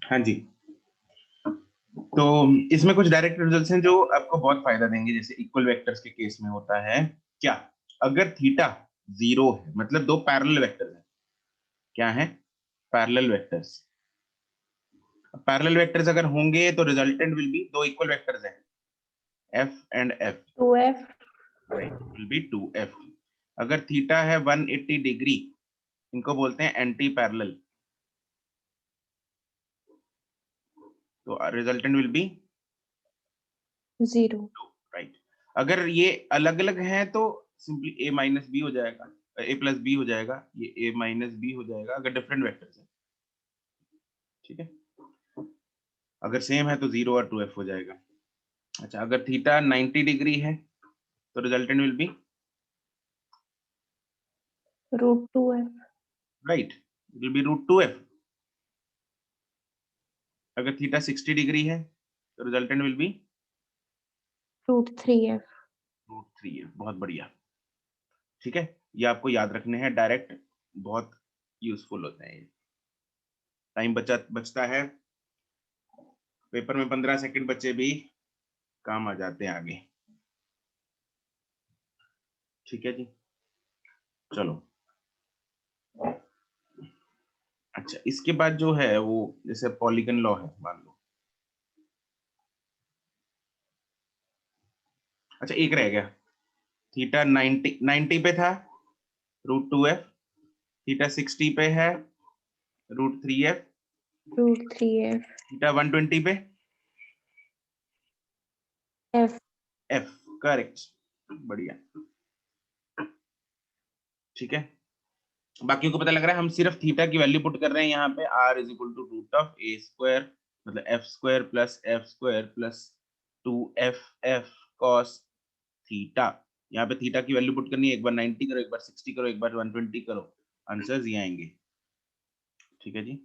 हाँ जी। तो इसमें कुछ डायरेक्ट रिजल्ट्स हैं जो आपको बहुत फायदा देंगे, जैसे इक्वल वेक्टर्स के केस में होता है क्या, अगर थीटा जीरो है, मतलब दो पैरेलल वेक्टर्स हैं। क्या है? Parallel vectors. पैरेलल वेक्टर्स अगर होंगे तो रिजल्टेंट विल बी, दो इक्वल वेक्टर्स हैं F and F, 2f। Right, will be 2f। अगर थीटा है 180 डिग्री, इनको बोलते हैं एंटी पैरेलल, तो रिजल्टेंट विल बी 0। राइट। अगर ये अलग अलग हैं तो सिंपली a माइनस बी हो जाएगा, a प्लस बी हो जाएगा, ये a माइनस बी हो जाएगा अगर डिफरेंट वेक्टर्स हैं। ठीक है, अगर सेम है तो 0 और 2f हो जाएगा। अच्छा, अगर थीटा 90 डिग्री है तो resultant will B √2f। Right, will be √2f। अगर थीटा 60 डिग्री है तो resultant will B √3f। √3f। बहुत बढ़िया। ठीक है, ये आपको याद रखने हैं, डायरेक्ट बहुत यूजफुल होते हैं ये। टाइम बचता है, पेपर में 15 सेकंड बचे भी काम आ जाते हैं आगे। ठीक है जी, चलो। अच्छा, इसके बाद जो है वो जैसे पॉलीगन लॉ है, मान लो। अच्छा, एक रह गया, थीटा 90 पे था √2f, थीटा 60 पे है √3f, √3f। थीटा 120 पे f। f। करेक्ट, बढ़िया। ठीक है, बाकियों को पता लग रहा है, हम सिर्फ थीटा की वैल्यू पुट कर रहे हैं यहाँ पे, r is equal to root of a square, मतलब f square plus 2f cos theta. यहाँ पे थीटा की वैल्यू पुट करनी है, एक बार 90 करो, एक बार 60 करो, एक बार 120 करो, आंसर्स ये आएंगे। ठीक है जी।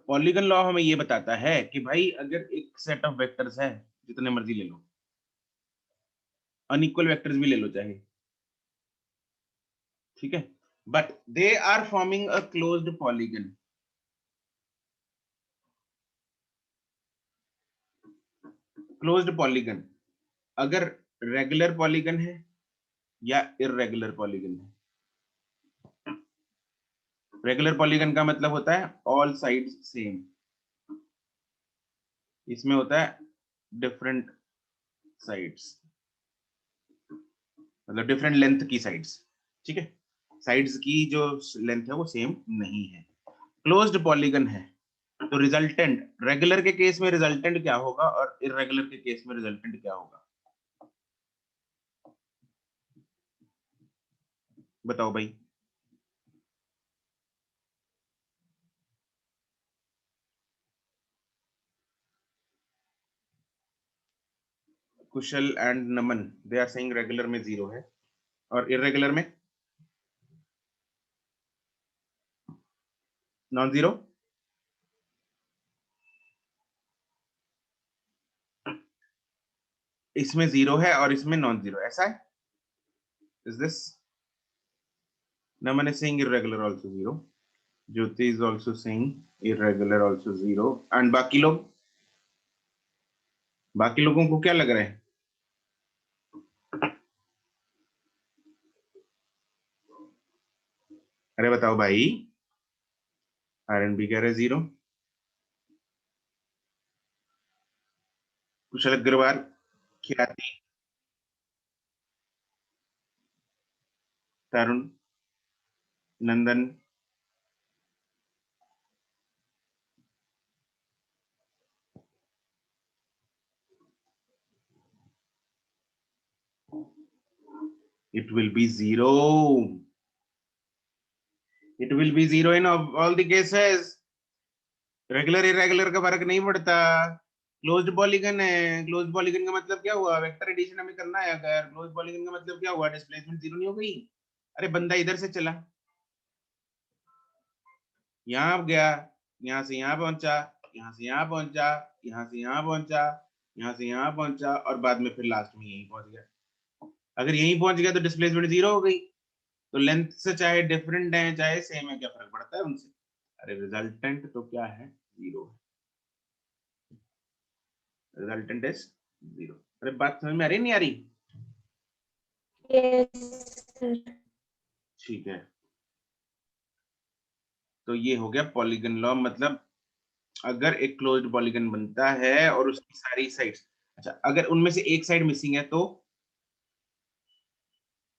पॉलीगन लॉ हमें ये बताता है कि भाई अगर एक सेट ऑफ वेक्टर्स है, जितने मर्जी ले लो, अनइक्वल वेक्टर्स भी ले लो चाहे, ठीक है, but they are forming a closed polygon. Closed polygon अगर रेगुलर पॉलीगन है या इररेगुलर पॉलीगन है। रेगुलर पॉलीगन का मतलब होता है ऑल साइड्स सेम, इसमें होता है डिफरेंट साइड्स, मतलब डिफरेंट लेंथ की साइड्स। ठीक है, साइड्स की जो लेंथ है वो सेम नहीं है। क्लोज्ड पॉलीगन है तो रिजल्टेंट, रेगुलर के केस में रिजल्टेंट क्या होगा और इररेगुलर के केस में रिजल्टेंट क्या होगा, बताओ भाई। Kushal and Naman, they are saying regular में 0 है और इररेगुलर में नॉन जीरो। इसमें 0 है और इसमें नॉन जीरो, ऐसा है? Is this? Naman is saying irregular also 0, Jyoti is also saying irregular also 0, and बाकी लोग, बाकी लोगों को क्या लग रहा है? अरे बताओ भाई, आरएनबी कह रहे 0। कुशल अग्रवाल, ख्याति, तरुण, नंदन, it will be 0, it will be 0 in all the cases। Regular irregular का फर्क नहीं पड़ता, क्लोज्ड पॉलीगन है। क्लोज्ड पॉलीगन का मतलब क्या हुआ, वेक्टर एडिशन हमें करना है, अगर क्लोज्ड पॉलीगन का मतलब क्या हुआ, डिस्प्लेसमेंट 0 नहीं हो गई। अरे बंदा इधर से चला, यहाँ गया, यहाँ से यहाँ पहुंचा, यहाँ से यहाँ पहुंचा, यहाँ से यहाँ पहुंचा, यहाँ से यहाँ पहुंचा, और बाद में फिर लास्ट में यहीं पहुंच गया। अगर यहीं पहुंच गया तो डिस्प्लेसमेंट 0 हो गई। तो लेंथ से चाहे डिफरेंट है चाहे सेम है, क्या फर्क पड़ता है उनसे? अरे रिजल्टेंट तो क्या है, जीरो। Resultant is zero. अरे बात समझ में आ रही नहीं आ रही? Yes sir. ठीक है, तो ये हो गया पॉलीगन लॉ। मतलब अगर एक क्लोज्ड पॉलीगन बनता है और उसकी सारी साइड्स, अच्छा अगर उनमें से एक साइड मिसिंग है तो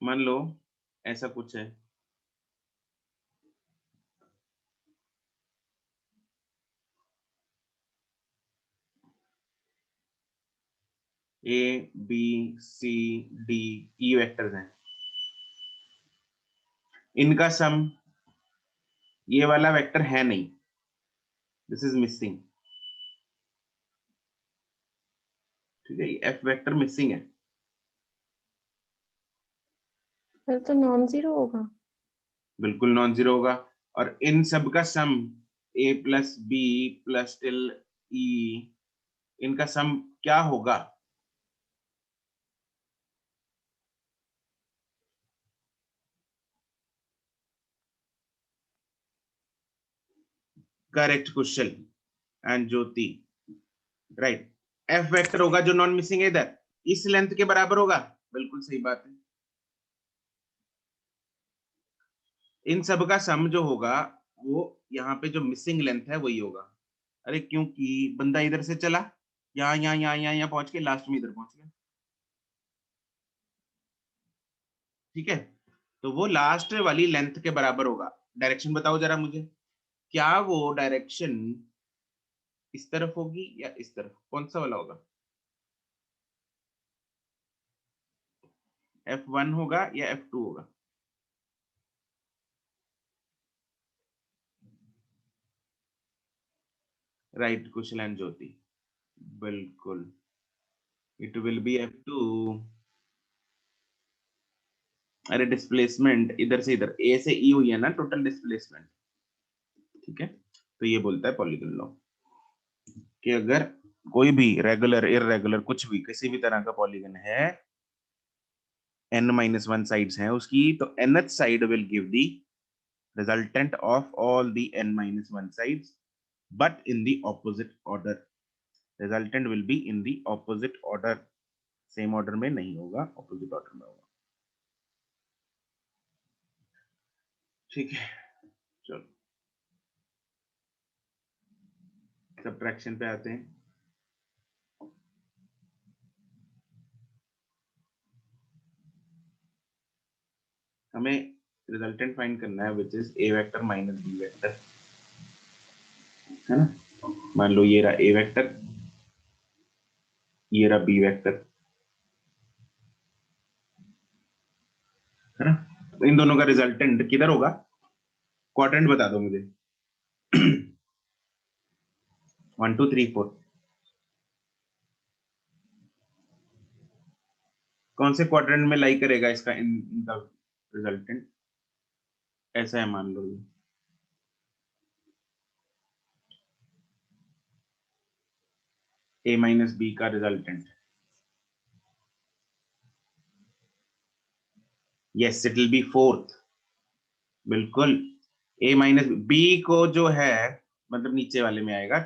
मान लो ऐसा कुछ है, A B C D E vectors हैं, इनका सम ये वाला वेक्टर है नहीं, दिस इज मिसिंग। ठीक है, एफ वेक्टर मिसिंग है। फिर तो नॉन जीरो होगा। बिल्कुल नॉन जीरो होगा। और इन सब का सम ए प्लस बी प्लस टिल ई, इनका सम क्या होगा? Correct question and Jyoti, right. F vector होगा जो नॉन मिसिंग है इधर, इस लेंथ के बराबर होगा। बिल्कुल सही बात है। इन सब का सम जो होगा वो यहाँ पे जो मिसिंग लेंथ है वही होगा। अरे क्योंकि बंदा इधर से चला, यहाँ पहुंच के लास्ट में इधर पहुंच गया। ठीक है, तो वो लास्ट वाली लेंथ के बराबर होगा। डायरेक्शन बताओ जरा मुझे, क्या वो डायरेक्शन इस तरफ होगी या इस तरफ, कौन सा वाला होगा? F1 होगा या F2 होगा? राइट कुशल एंड ज्योति, बिल्कुल इट विल बी F2। अरे डिस्प्लेसमेंट इधर से इधर ए से ई हुई है ना टोटल डिस्प्लेसमेंट। ठीक है, तो ये बोलता है पॉलीगन लॉ कि अगर कोई भी रेगुलर इररेगुलर कुछ भी किसी भी तरह का पॉलीगन है, n-1 साइड्स हैं उसकी, तो nth side will give the resultant of all the n-1 sides but in the opposite order। resultant will be in the opposite order, same order में नहीं होगा, ऑपोजिट ऑर्डर में होगा। ठीक है, चलो सब्ट्रैक्शन पे आते हैं। हमें रिजल्टेंट फाइंड करना है which is A vector minus B vector, है ना? मान लो ये रहा ए वेक्टर, ये रहा बी वेक्टर, है ना? इन दोनों का रिजल्टेंट किधर होगा? क्वाड्रेंट बता दो मुझे। 1 2 3 4 कौन से क्वाड्रेंट में लाई करेगा इसका इनका रिजल्टेंट? ऐसा है मान लो ए माइनस बी का resultant, yes it will be fourth. बिल्कुल, ए माइनस बी को जो है मतलब नीचे वाले में आएगा।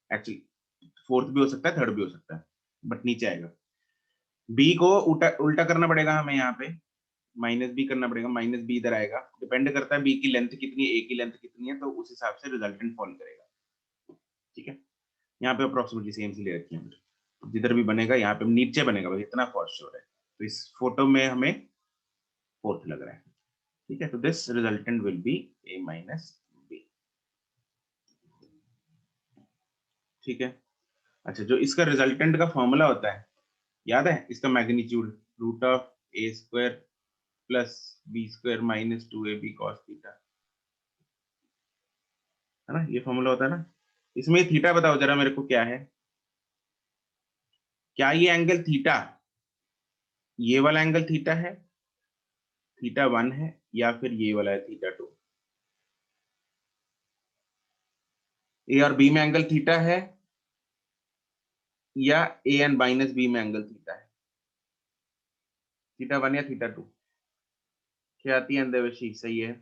एक्चुअली फोर्थ भी हो सकता है, थर्ड भी हो सकता है, बट नीचे आएगा। बी को उल्टा उल्टा करना पड़ेगा हमें, यहाँ पे माइनस बी करना पड़ेगा, माइनस बी इधर आएगा। डिपेंड करता है बी की लेंथ कितनी है, ए की लेंथ कितनी है, तो उस हिसाब से रिजल्टेंट फॉल करेगा। ठीक है, यहाँ पे अप्रोक्सीमेटली सेम सी ले रखी है हमने। जिधर भी बनेगा यहाँ पे नीचे बनेगा, बस इतना फॉर श्योर है। तो इस फोटो में हमें फोर्थ लग रहा है। ठीक है, तो this resultant will be A minus B. ठीक है, अच्छा जो इसका रिजल्टेंट का फॉर्मूला होता है याद है? इसका magnitude root of A square plus B square minus 2ab cos theta, है ना? ये फॉर्मूला होता है ना। इसमें थीटा बताओ जरा मेरे को क्या है? क्या ये एंगल थीटा, ये वाला एंगल थीटा है, थीटा 1 है, या फिर ये वाला है थीटा 2? ए और बी में एंगल थीटा है, या ए एंड माइनस बी में एंगल थीटा है? थीटा 1 या थीटा 2? क्या आती है देवशी? सही है।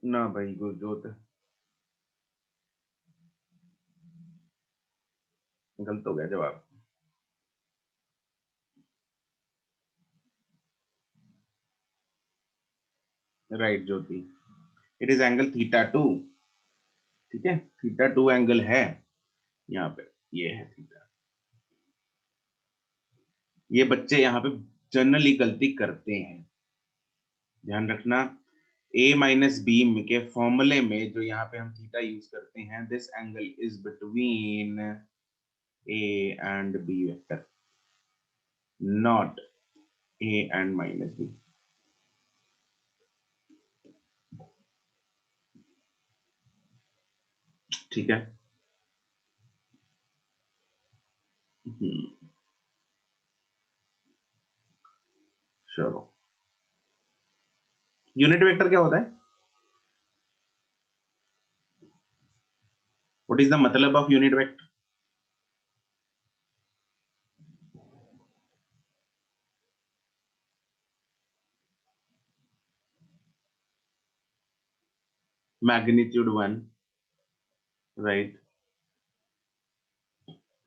ना भाई गुरजोत, गलत हो गया जवाब। Right Jyoti, it is angle theta two. ठीक है, थीटा टू एंगल है यहाँ पे, ये है थीटा। ये बच्चे यहाँ पे जनरली गलती करते हैं, ध्यान रखना। a माइनस बी के फॉर्मूले में जो यहाँ पे हम थीटा यूज करते हैं, this angle is between a and b vector, not a and minus b। ठीक है। चलो, यूनिट वेक्टर क्या होता है? व्हाट इज द मतलब of unit vector? Magnitude one, right,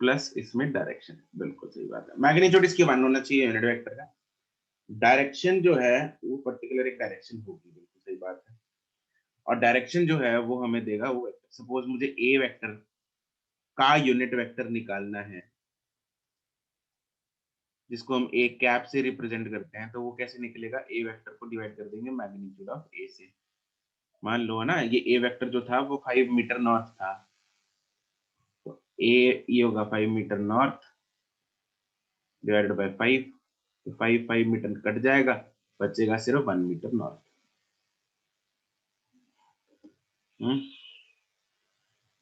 plus इसमें डायरेक्शन। बिल्कुल सही बात है, मैग्नीट्यूड इसकी वन होना चाहिए यूनिट वेक्टर का। डायरेक्शन जो है वो पर्टिकुलर एक डायरेक्शन होगी, बिल्कुल सही बात है। और डायरेक्शन जो है वो हमें देगा वो वेक्टर। सपोज मुझे ए वेक्टर का यूनिट वेक्टर निकालना है, जिसको हम ए कैप से रिप्रेजेंट करते हैं, तो वो कैसे निकलेगा? ए वेक्टर को डिवाइड कर देंगे मैग्नीट्यूड ऑफ ए से। मान लो ना, ये ए वेक्टर जो था वो 5 मीटर नॉर्थ था, तो ए ये होगा 5 मीटर नॉर्थ डिवाइडेड बाय 5, तो 5 मीटर कट जाएगा, बचेगा सिर्फ 1 मीटर नॉर्थ।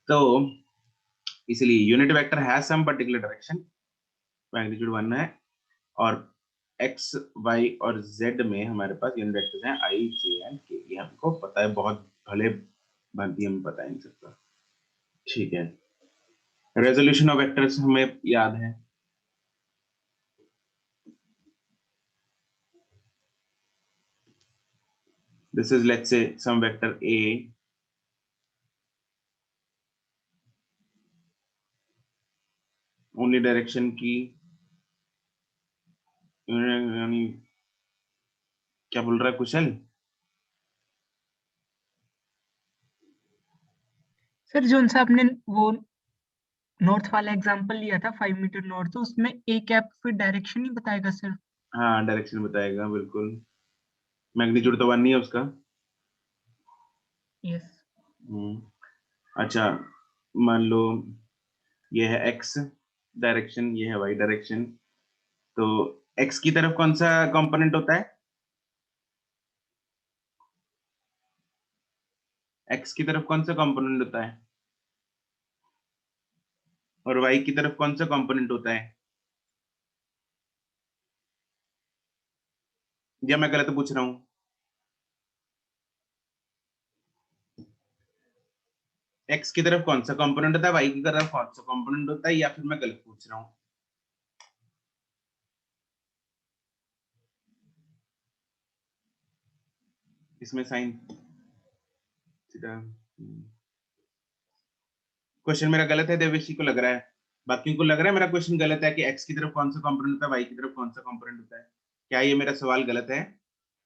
तो इसलिए unit vector has some particular direction, magnitude 1 है, और एक्स वाई और जेड में हमारे पास यूनिट वेक्टर्स हैं आई जे एंड के। ये हमको पता है, बहुत भले भांति हमें पता है इन सबका। ठीक है, रेजोल्यूशन ऑफ वेक्टर्स हमें याद है। This is let's say some vector A, only direction की, यानी क्या बोल रहा है कुशल? सर जो सा आपने वो नॉर्थ वाला एग्जांपल लिया था 5 मीटर नॉर्थ, तो उसमें ए कैप फिर डायरेक्शन ही बताएगा सर? हाँ, डायरेक्शन बताएगा बिल्कुल, मैग्नीट्यूड तो 1 नहीं है उसका। यस। अच्छा, मान लो ये है एक्स डायरेक्शन, ये है वाई डायरेक्शन, तो एक्स की तरफ कौन सा कंपोनेंट होता है? एक्स की तरफ कौन सा कंपोनेंट होता है? और वाई की तरफ कौन सा कंपोनेंट होता है? या मैं गलत पूछ रहा हूं? एक्स की तरफ कौन सा कंपोनेंट होता है, वाई की तरफ कौन सा कंपोनेंट होता है, या फिर मैं गलत पूछ रहा हूँ? इसमें साइन सीधा। क्वेश्चन मेरा गलत है, देवेशी को लग रहा है, बाकी को लग रहा है मेरा क्वेश्चन गलत है कि एक्स की तरफ कौन सा कंपोनेंट होता है, वाई की तरफ कौन सा कंपोनेंट होता है? क्या ये मेरा सवाल गलत है?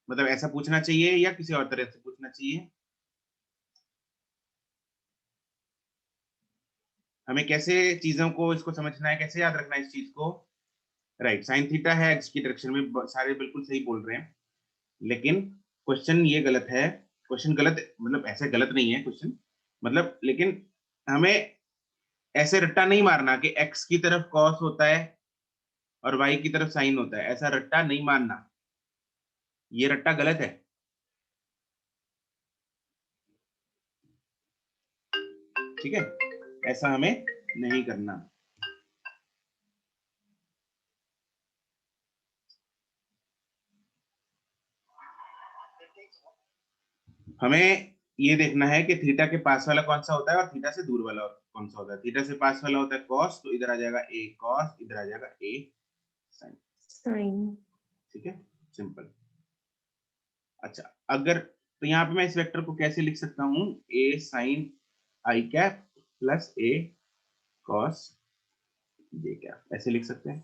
मतलब ऐसा पूछना चाहिए या किसी और तरह से पूछना चाहिए? हमें कैसे चीजों को इसको समझना है, कैसे याद रखना है इस चीज को? राइट, साइन थीटा है एक्स की डायरेक्शन में, सारे बिल्कुल सही बोल रहे हैं, लेकिन क्वेश्चन ये गलत है। क्वेश्चन गलत मतलब ऐसे गलत नहीं है क्वेश्चन, मतलब लेकिन हमें ऐसे रट्टा नहीं मारना कि एक्स की तरफ कॉस होता है और वाई की तरफ साइन होता है, ऐसा रट्टा नहीं मारना, ये रट्टा गलत है। ठीक है, ऐसा हमें नहीं करना। हमें ये देखना है कि थीटा के पास वाला कौन सा होता है और थीटा से दूर वाला कौन सा होता है। थीटा से पास वाला होता है कॉस, तो इधर आ जाएगा ए कॉस, इधर आ जाएगा ए साइन। साइन। ठीक है, सिंपल। अच्छा, अगर तो यहाँ पे मैं इस वेक्टर को कैसे लिख सकता हूँ, ए साइन आई कैप प्लस ए कॉस जे कैप, ऐसे लिख सकते हैं।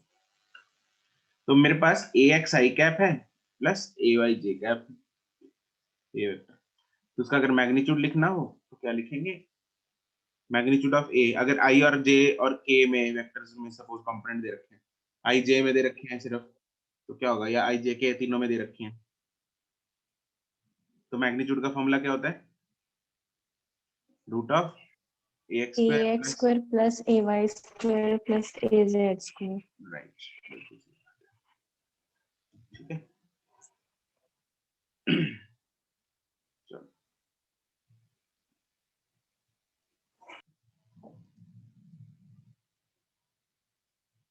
तो मेरे पास ए एक्स आई कैप है plus A Y J cap, ये वेक्टर। तो उसका अगर मैग्नीट्यूड लिखना हो तो क्या लिखेंगे, मैग्नीट्यूड ऑफ ए, अगर आई और जे और के में वेक्टर्स में सपोज कंपोनेंट दे रखे हैं, आई जे में दे रखे हैं सिर्फ, तो क्या होगा, या आई जे के तीनों में दे रखे हैं, तो मैग्नीट्यूड का फॉर्मूला क्या होता है, root of A X A square X plus, square plus A Y square plus A Z square. Right, बिल्कुल सही बात है। ठीक है, चलो,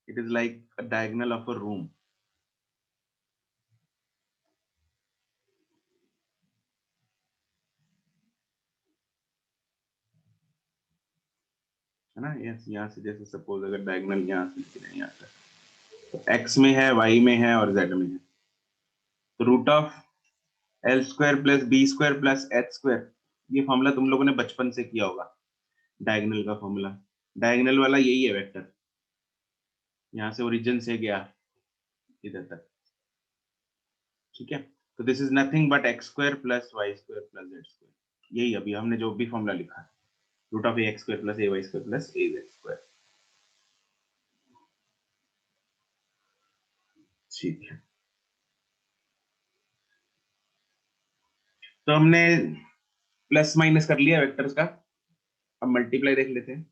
it is like a diagonal of a room. है ना, यहाँ से जैसे सपोज अगर डायगोनल यहाँ से लिख रहे हैं, यहाँ से तो x में है, y में है और z में है, तो root of L square plus B square plus H square, ये फॉर्मूला तुम लोगों ने बचपन से किया होगा, डायगोनल का फॉर्मूला। डायगोनल वाला यही है वेक्टर, यहाँ से ओरिजिन से गया इधर तक। ठीक है, तो this is nothing but X square plus Y square plus Z square, यही अभी हमने जो भी फॉर्मूला लिखा है, root of A X square plus A Y square plus A Z square. ठीक है, तो हमने प्लस माइनस कर लिया वेक्टर्स का, अब मल्टीप्लाई देख लेते हैं।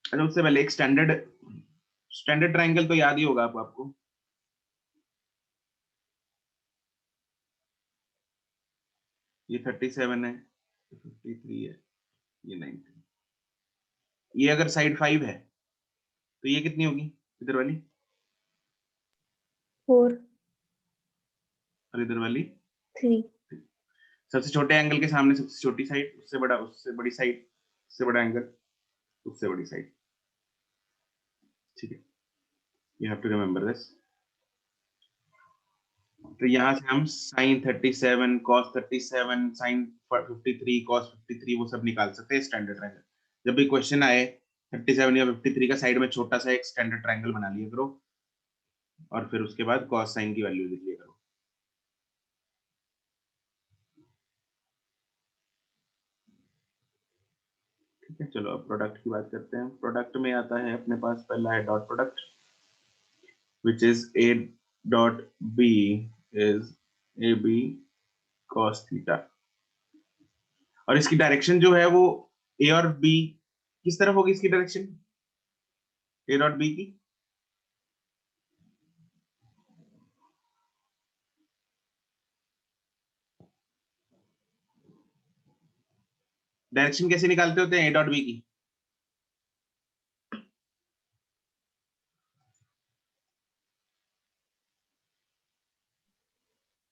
अच्छा, उससे पहले एक स्टैंडर्ड स्टैंडर्ड ट्रायंगल तो याद ही होगा आपको। ये 37 है, 53 है, ये 19, ये अगर साइड 5 है तो ये कितनी होगी इधर वाली, 4 और इधर वाली 3। सबसे छोटे एंगल के सामने सबसे छोटी साइड, उससे बड़ा, उससे बड़ी साइड, उससे बड़ा एंगल, उससे बड़ी साइड। ठीक है, you have to remember this. तो यहाँ से हम साइन 37 कॉस 37 साइन 53 कॉस 53 वो सब निकाल सकते हैं स्टैंडर्ड ट्रायंगल। जब भी क्वेश्चन आए 37 या 53 का, साइड में छोटा सा एक स्टैंडर्ड ट्रायंगल बना लिया करो, और फिर उसके बाद कॉस साइन की वैल्यू लिख लिया करो। ठीक है, चलो अब प्रोडक्ट की बात करते हैं। प्रोडक्ट में आता है अपने पास, पहला है dot product, which is A dot B is A B cos theta, और इसकी डायरेक्शन जो है वो ए और बी, किस तरफ होगी इसकी डायरेक्शन, ए डॉट बी की, डायरेक्शन कैसे निकालते होते हैं ए डॉट बी की,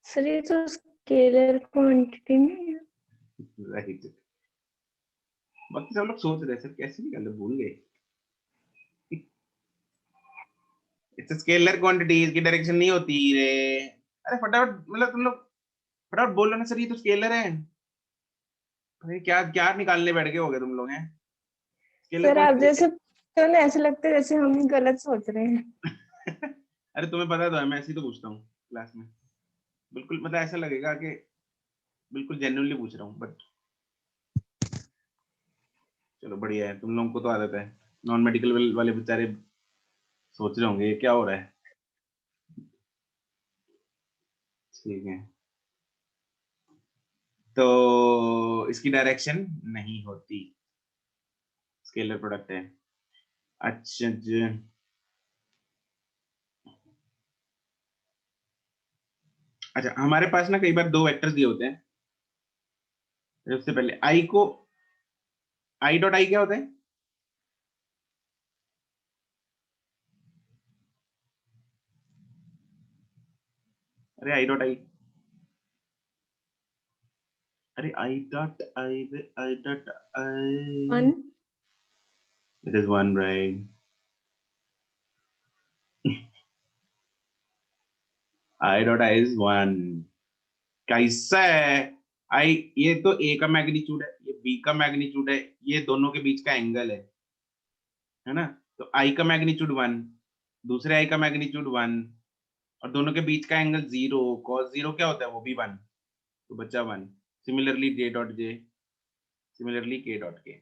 सर ये तो स्केलर क्वांटिटी नहीं है। राइट। बाकी सब लोग सोच रहे सर कैसे निकाले, भूल गए। इट्स स्केलर क्वांटिटी, इसकी डायरेक्शन नहीं होती रे। अरे फटाफट, मतलब तुम लोग फटाफट बोल रहे ना सर ये तो स्केलर है, अरे क्या क्या निकालने बैठ गए होगे तुम लोग हैं, स्केलर सर आप क्वांटिटी। जैसे तो ना ऐसे लगता है जैसे हम गलत सोच रहे हैं। अरे तुम्हें पता तो है, मैं ऐसे ही तो पूछता हूँ क्लास में, बिल्कुल मतलब ऐसा लगेगा कि बिल्कुल जेन्युइनली पूछ रहा हूँ, बट चलो बढ़िया है, तुम लोगों को तो आदत है। नॉन मेडिकल वाले बेचारे सोच रहे होंगे ये क्या हो रहा है। ठीक है, तो इसकी डायरेक्शन नहीं होती, स्केलर प्रोडक्ट है। अच्छा जी, अच्छा हमारे पास ना कई बार दो वेक्टर्स दिए होते हैं। सबसे पहले आई को, आई डॉट आई क्या होता है, अरे आई डॉट आई, अरे I dot I, I dot I, 1. It is 1 right. I dot I is 1। कैसा है आई, ये तो ए का मैग्नीट्यूड है, ये बी का मैग्नीट्यूड है, ये दोनों के बीच का एंगल है ना। तो आई का मैग्नीट्यूड 1, दूसरे आई का मैग्नीट्यूड 1, और दोनों के बीच का एंगल 0, cos 0 क्या होता है, वो भी 1, तो बचा 1। Similarly J dot J, similarly के डॉट के,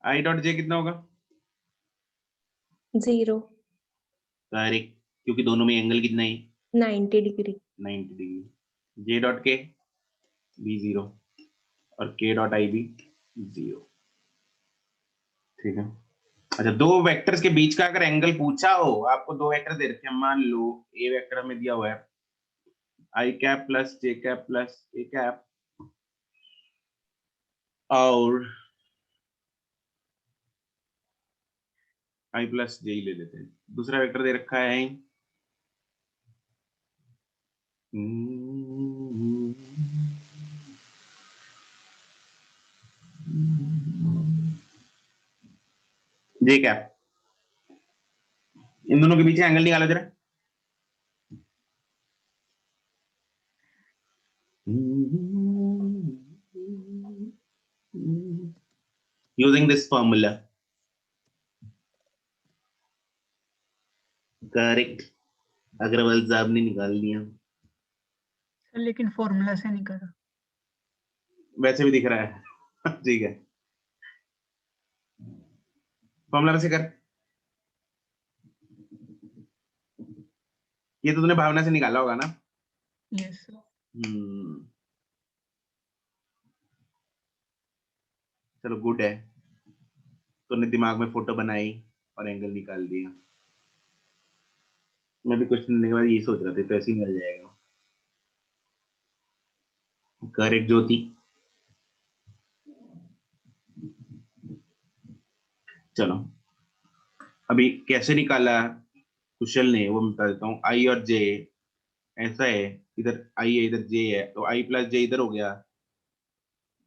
आई डॉट जे कितना होगा, 0. करेक्ट, क्योंकि दोनों में एंगल कितना है, 90 degree. 90 डिग्री। जे डॉट के भी 0, और के डॉट आई भी 0। ठीक है। अच्छा, दो वेक्टर्स के बीच का अगर एंगल पूछा हो, आपको दो वेक्टर दे रखे हैं, मान लो ए वेक्टर हमें दिया हुआ है आई cap plus j cap plus A cap, और आई प्लस जे ही ले लेते हैं। दूसरा वेक्टर दे रखा है जे कैप, इन दोनों के बीच एंगल निकालो जरा। Using this formula, correct, Agarwal साहब ने निकाल दिया। सर लेकिन फॉर्मूला से नहीं करा। वैसे भी दिख रहा है। ठीक है, फॉर्मूला से कर, ये तो तूने भावना से निकाला होगा ना। Yes sir. चलो गुड है, तूने दिमाग में फोटो बनाई और एंगल निकाल दिया। मैं भी कुछ दिन के बाद ये सोच रहा था, तो ऐसे ही मिल जाएगा। करेक्ट ज्योति। चलो, अभी कैसे निकाला कुशल ने, वो मैं बता देता हूँ। आई और जे ऐसा है, इधर आई है इधर जे है, तो आई प्लस जे इधर हो गया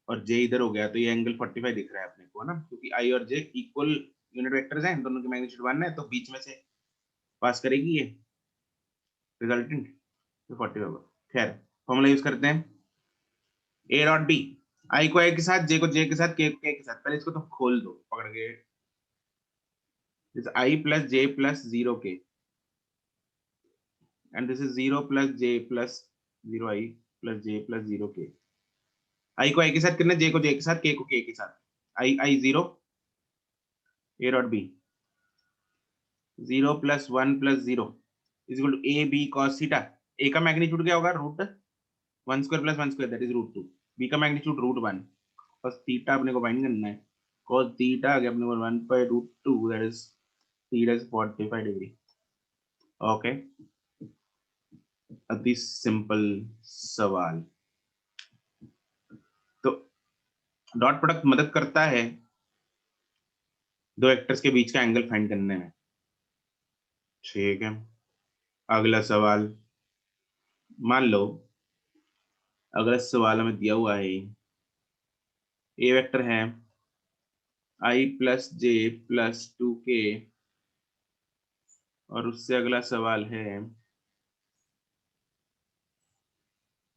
और जे इधर हो गया, तो ये एंगल 45 दिख रहा है अपने को, है ना, क्योंकि आई और जे इक्वल यूनिट वेक्टर्स हैं, दोनों के मैग्नीट्यूड 1 है, तो बीच में से पास करेगी ये रिजल्टेंट, तो 45 होगा। खैर, फॉर्मूला यूज करते हैं, ए डॉट बी, आई को ए के साथ, जे को जे के साथ, के को के के साथ। पहले इसको तो खोल दो पकड़ के, आई प्लस जे प्लस 0 के, and this is 0 plus J plus 0 I plus J plus 0 के। आई को आई के साथ करना, जे को जे के साथ, के को के साथ। आई आई 0, a dot b 0 plus 1 plus 0 is equal to a B cos theta. ए का मैग्नीट्यूड क्या होगा, root 1 square plus 1 square, that is root 2। बी का मैग्नीट्यूड रूट 1, बस थीटा अपने को फाइंड करना है, cos थीटा आ गया अपने को 1 by root 2, that is theta is 45 degree. Okay, अति सिंपल सवाल। तो डॉट प्रोडक्ट मदद करता है दो वेक्टर्स के बीच का एंगल फाइंड करने में। ठीक है, अगला सवाल, मान लो अगला सवाल हमें दिया हुआ है, ए वेक्टर है आई प्लस जे प्लस 2 के, और उससे अगला सवाल है,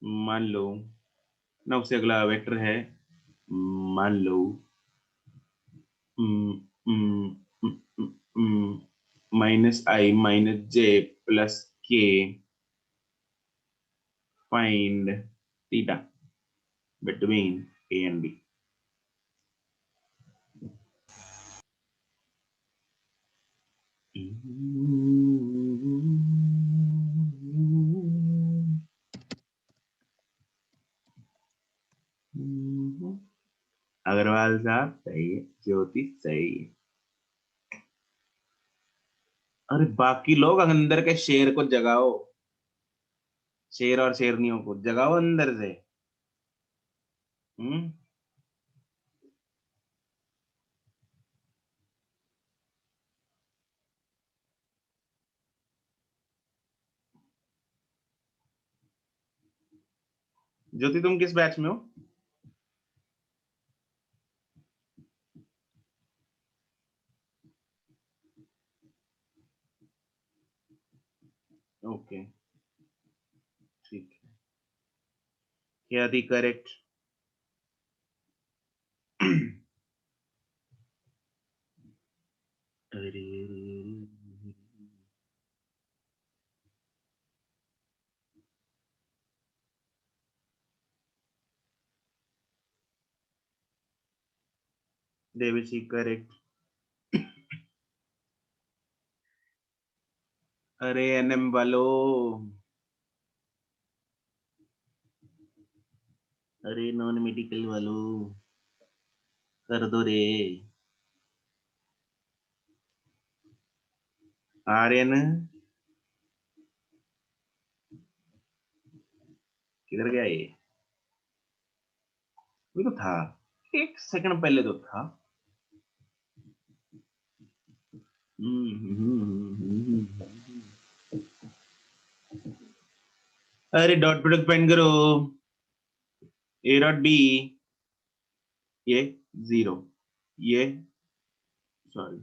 मान लो ना, उससे अगला वेक्टर है, मान लो minus I minus J plus K, find theta between A and B. Agarwal साहब सही है, ज्योति सही है। अरे बाकी लोग अंदर के शेर को जगाओ, शेर और शेरनियों को जगाओ अंदर से। हम्म, ज्योति तुम किस बैच में हो? ओके ठीक है, क्या दी करेक्ट? अरे देवशी करेक्ट। अरे एनएम वालो, अरे नॉन मेडिकल वालो कर दो रे। आर्यन किधर गया ये? ये तो था, एक सेकंड पहले तो था। अरे डॉट प्रोडक्ट फाइंड करो, ए डॉट बी, ये जीरो, ये सॉरी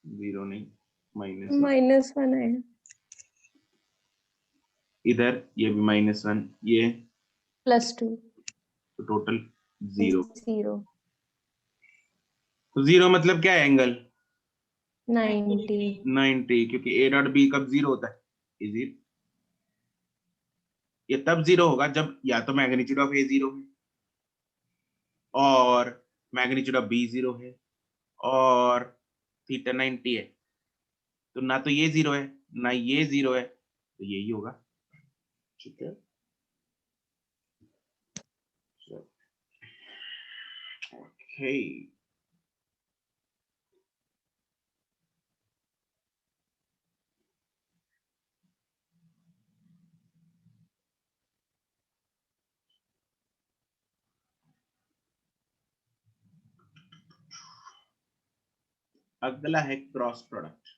जीरो नहीं -1 है। इधर ये भी -1, ये +2 तो टोटल जीरो। 0 तो जीरो मतलब क्या है एंगल? 90 90, क्योंकि ए डॉट बी कब जीरो होता है? इजी, ये तब जीरो होगा जब या तो मैग्नीट्यूड ऑफ ए जीरो है और मैग्नीट्यूड ऑफ बी जीरो है और थीटा 90 है। तो ना तो ये जीरो है ना ये जीरो है, तो यही होगा। ठीक है, ओके। अगला है cross product.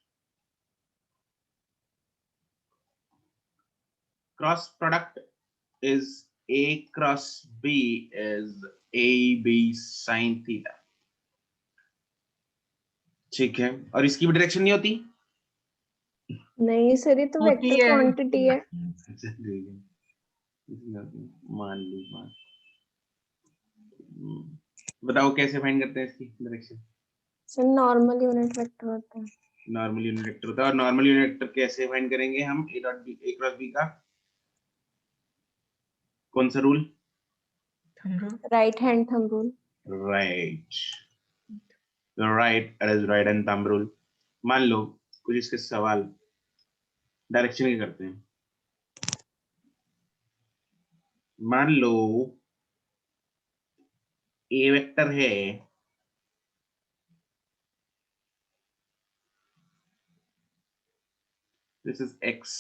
Cross product is a cross b is ab sin theta। ठीक है, और इसकी भी डायरेक्शन नहीं होती? नहीं सर, ये तो होती वेक्टर है। क्वांटिटी है। अच्छा ठीक है, मान ली बात। बताओ कैसे फाइंड करते हैं इसकी direction? Sir normal unit vector होता है। नॉर्मल यूनिट वेक्टर होता है, और नॉर्मल यूनिट वेक्टर कैसे फाइंड करेंगे हम? A dot B, A cross B का कौन सा rule? Right hand thumb rule. Right, right right and thumb rule. मान लो कुछ इसके सवाल डायरेक्शन के करते हैं। मान लो ए वेक्टर है, this is x,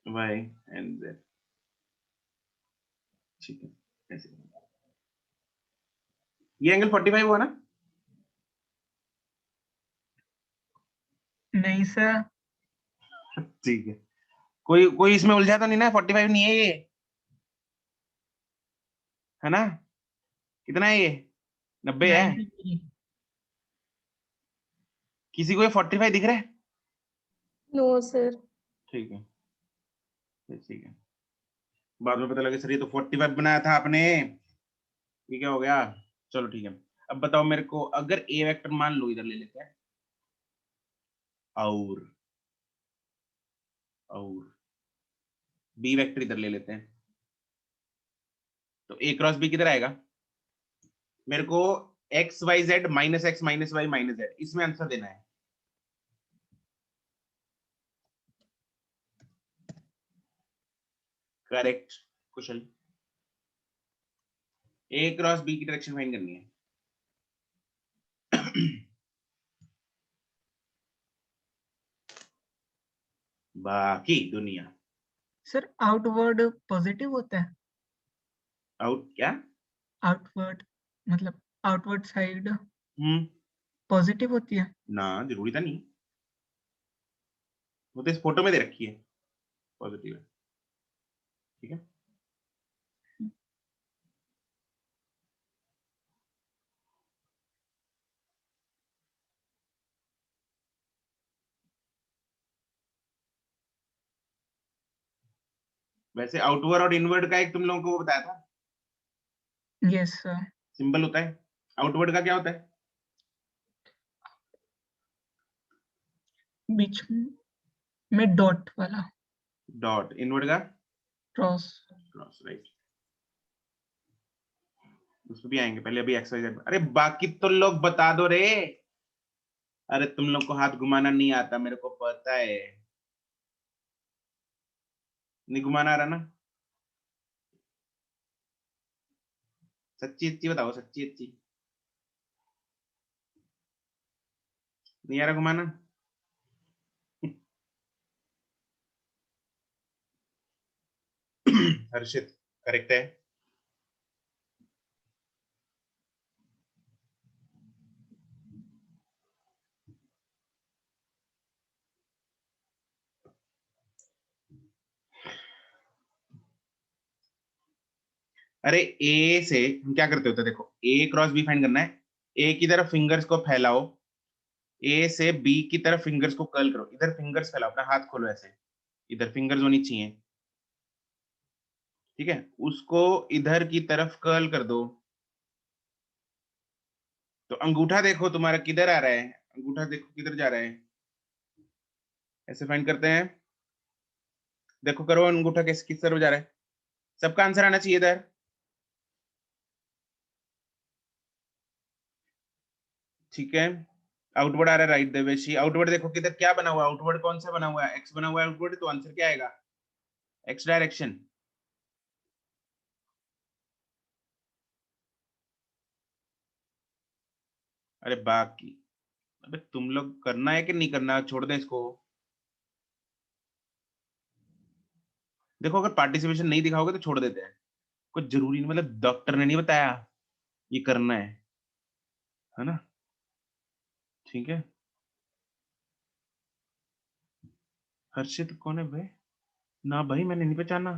y and z। ठीक है, ऐसे ये एंगल 45 हुआ ना? नहीं सर, ठीक है, कोई कोई इसमें उलझा तो नहीं ना? 45 नहीं है ये, है ना? कितना है ये? 90 है? 93। किसी को ये 45 दिख रहा है? No sir. ठीक है, ठीक है, बाद में पता लगे सर ये तो 45 बनाया था आपने, ये क्या हो गया? चलो ठीक है, अब बताओ मेरे को, अगर ए वेक्टर मान लो इधर ले लेते हैं और बी वेक्टर इधर ले लेते हैं, तो ए क्रॉस बी किधर आएगा? मेरे को X Y Z minus X minus Y minus Z, इसमें आंसर देना है। Correct Kushal, A cross B की डायरेक्शन फाइंड करनी है। बाकी दुनिया सर आउटवर्ड पॉजिटिव होता है। आउट क्या? आउटवर्ड मतलब आउटवर्ड साइड हम्म, पॉजिटिव होती है। ना जरूरी था नहीं, वो तो इस फोटो में दे रखी है पॉजिटिव है। ठीक है। वैसे आउटवर्ड और इनवर्ड का एक तुम लोगों को वो बताया था, यस सर। सिंबल होता है। आउटवर्ड का क्या होता है? बीच में डॉट वाला। डॉट। इनवर्ड का? क्रॉस। Cross, right. उसमें भी आएंगे, पहले अभी एक्स वाई जेड। अरे बाकी तो लोग बता दो रे। अरे तुम लोग को हाथ घुमाना नहीं आता, मेरे को पता है। नहीं घुमाना आ रहा ना? सच्ची अच्छी बताओ, सच्ची अच्छी। नहीं आ रहा घुमाना? हर्षित करेक्ट है। अरे ए से हम क्या करते होते हैं, देखो ए क्रॉस बी फाइंड करना है। ए की तरफ फिंगर्स को फैलाओ, ए से बी की तरफ फिंगर्स को कर्ल करो। इधर फिंगर्स फैलाओ, अपना हाथ खोलो ऐसे, इधर फिंगर्स होनी चाहिए। ठीक है, उसको इधर की तरफ कर्ल कर दो। तो अंगूठा देखो तुम्हारा किधर आ रहा है, अंगूठा देखो किधर जा रहा है। ऐसे फाइंड करते हैं। देखो करो अंगूठा किस किस तरफ जा रहा है। सबका आंसर आना चाहिए इधर। ठीक है, आउटवर्ड आ रहा है, राइट देवेशी। आउटवर्ड देखो किधर क्या बना हुआ है, आउटवर्ड कौन सा बना हुआ है, एक्स बना हुआ है आउटवर्ड, तो आंसर क्या आएगा? X direction. अरे बाकी, अबे तुम लोग करना है कि नहीं करना, छोड़ दें इसको। देखो अगर पार्टिसिपेशन नहीं दिखाओगे तो छोड़ देते हैं, कुछ जरूरी नहीं, मतलब डॉक्टर ने नहीं बताया ये करना है ना? ठीक है। हर्षित कौन है भाई? ना भाई मैंने नहीं पहचाना।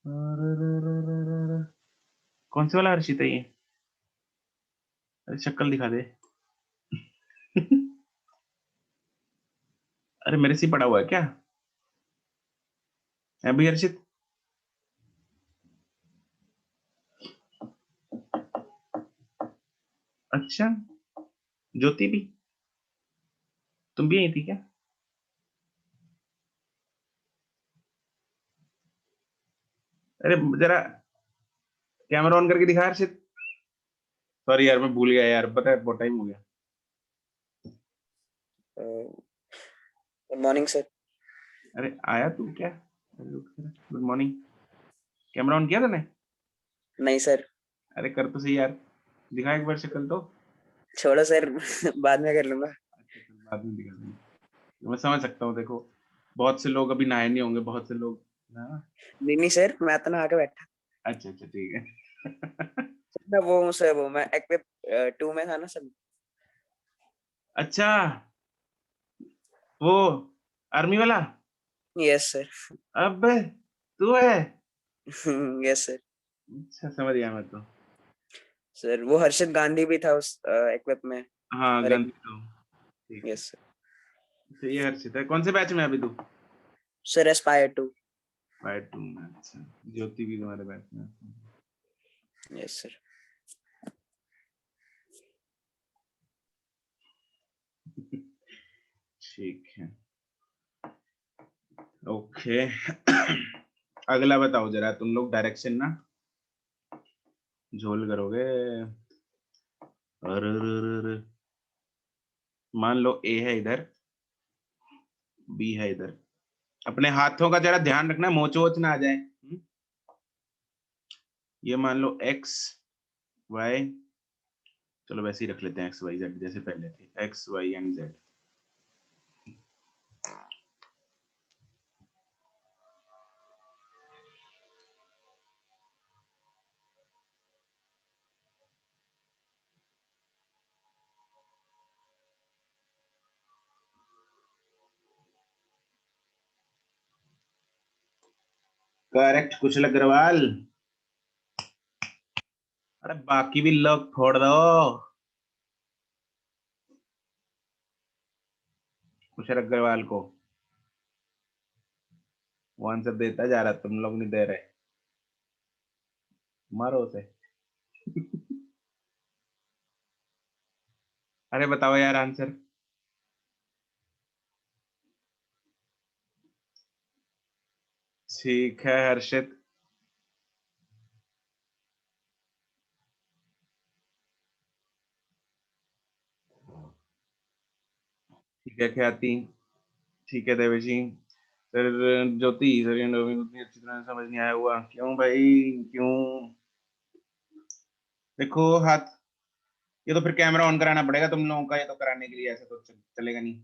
अरे, कौन से वाला हर्षित है ये? अरे शक्ल दिखा दे। अरे मेरे से ही पड़ा हुआ है क्या? है भाई हर्षित? अच्छा, ज्योति भी, तुम भी आई थी क्या? अरे जरा कैमरा ऑन करके दिखा हर्षित। सॉरी यार, मैं भूल गया यार, पता है बहुत टाइम हो गया। Good morning sir. अरे आया तू क्या? Good morning. कैमरा ऑन किया तूने? नहीं सर। अरे कर तो सही यार, दिखा एक बार शक्ल तो। छोड़ो सर बाद में कर लूंगा। अच्छा चल, बाद में दिखा दूंगा। मैं समझ सकता हूँ, देखो बहुत से लोग अभी नहाए नहीं होंगे, बहुत से लोग। हाँ। नहीं नहीं सर, मैं तो नहा के बैठा। अच्छा अच्छा ठीक है। मैं वो सर, वो मैं एक्विप 2 में था ना सर। अच्छा, वो आर्मी वाला। Yes sir. अब तू है? Yes sir. अच्छा समझ गया मैं तो। सर वो हर्षित गांधी भी था उस एक्विप में। हाँ और एक गंदी तो। ठीक है। Yes sir. तो ये हर्षित है, कौन से बैच में है अभी तू? Sir Aspire 2। फाइव टू में, अच्छा। ज्योति भी तुम्हारे बैच में है। Yes sir. ठीक है, ओके। अगला बताओ जरा, तुम लोग डायरेक्शन ना झोल करोगे। अरे, मान लो ए है इधर, बी है इधर। अपने हाथों का जरा ध्यान रखना, मोच वोच ना आ जाए। ये मान लो एक्स वाई, चलो वैसे ही रख लेते हैं, एक्स वाई जेड जैसे पहले थे, X Y and Z. Correct Kushal Agarwal. अरे बाकी भी लोग छोड़ दो, कुशल अग्रवाल को वो आंसर देता जा रहा, तुम लोग नहीं दे रहे, मारो उसे। अरे बताओ यार आंसर। ठीक है हर्षित। ठीक है ख्याति। ठीक है देवेशी। सर ज्योति सर ये उतनी अच्छी तरह समझ नहीं आया हुआ, क्यों भाई क्यों? देखो हाथ, ये तो फिर कैमरा ऑन कराना पड़ेगा तुम लोगों का, ये तो कराने के लिए ऐसे तो चलेगा नहीं।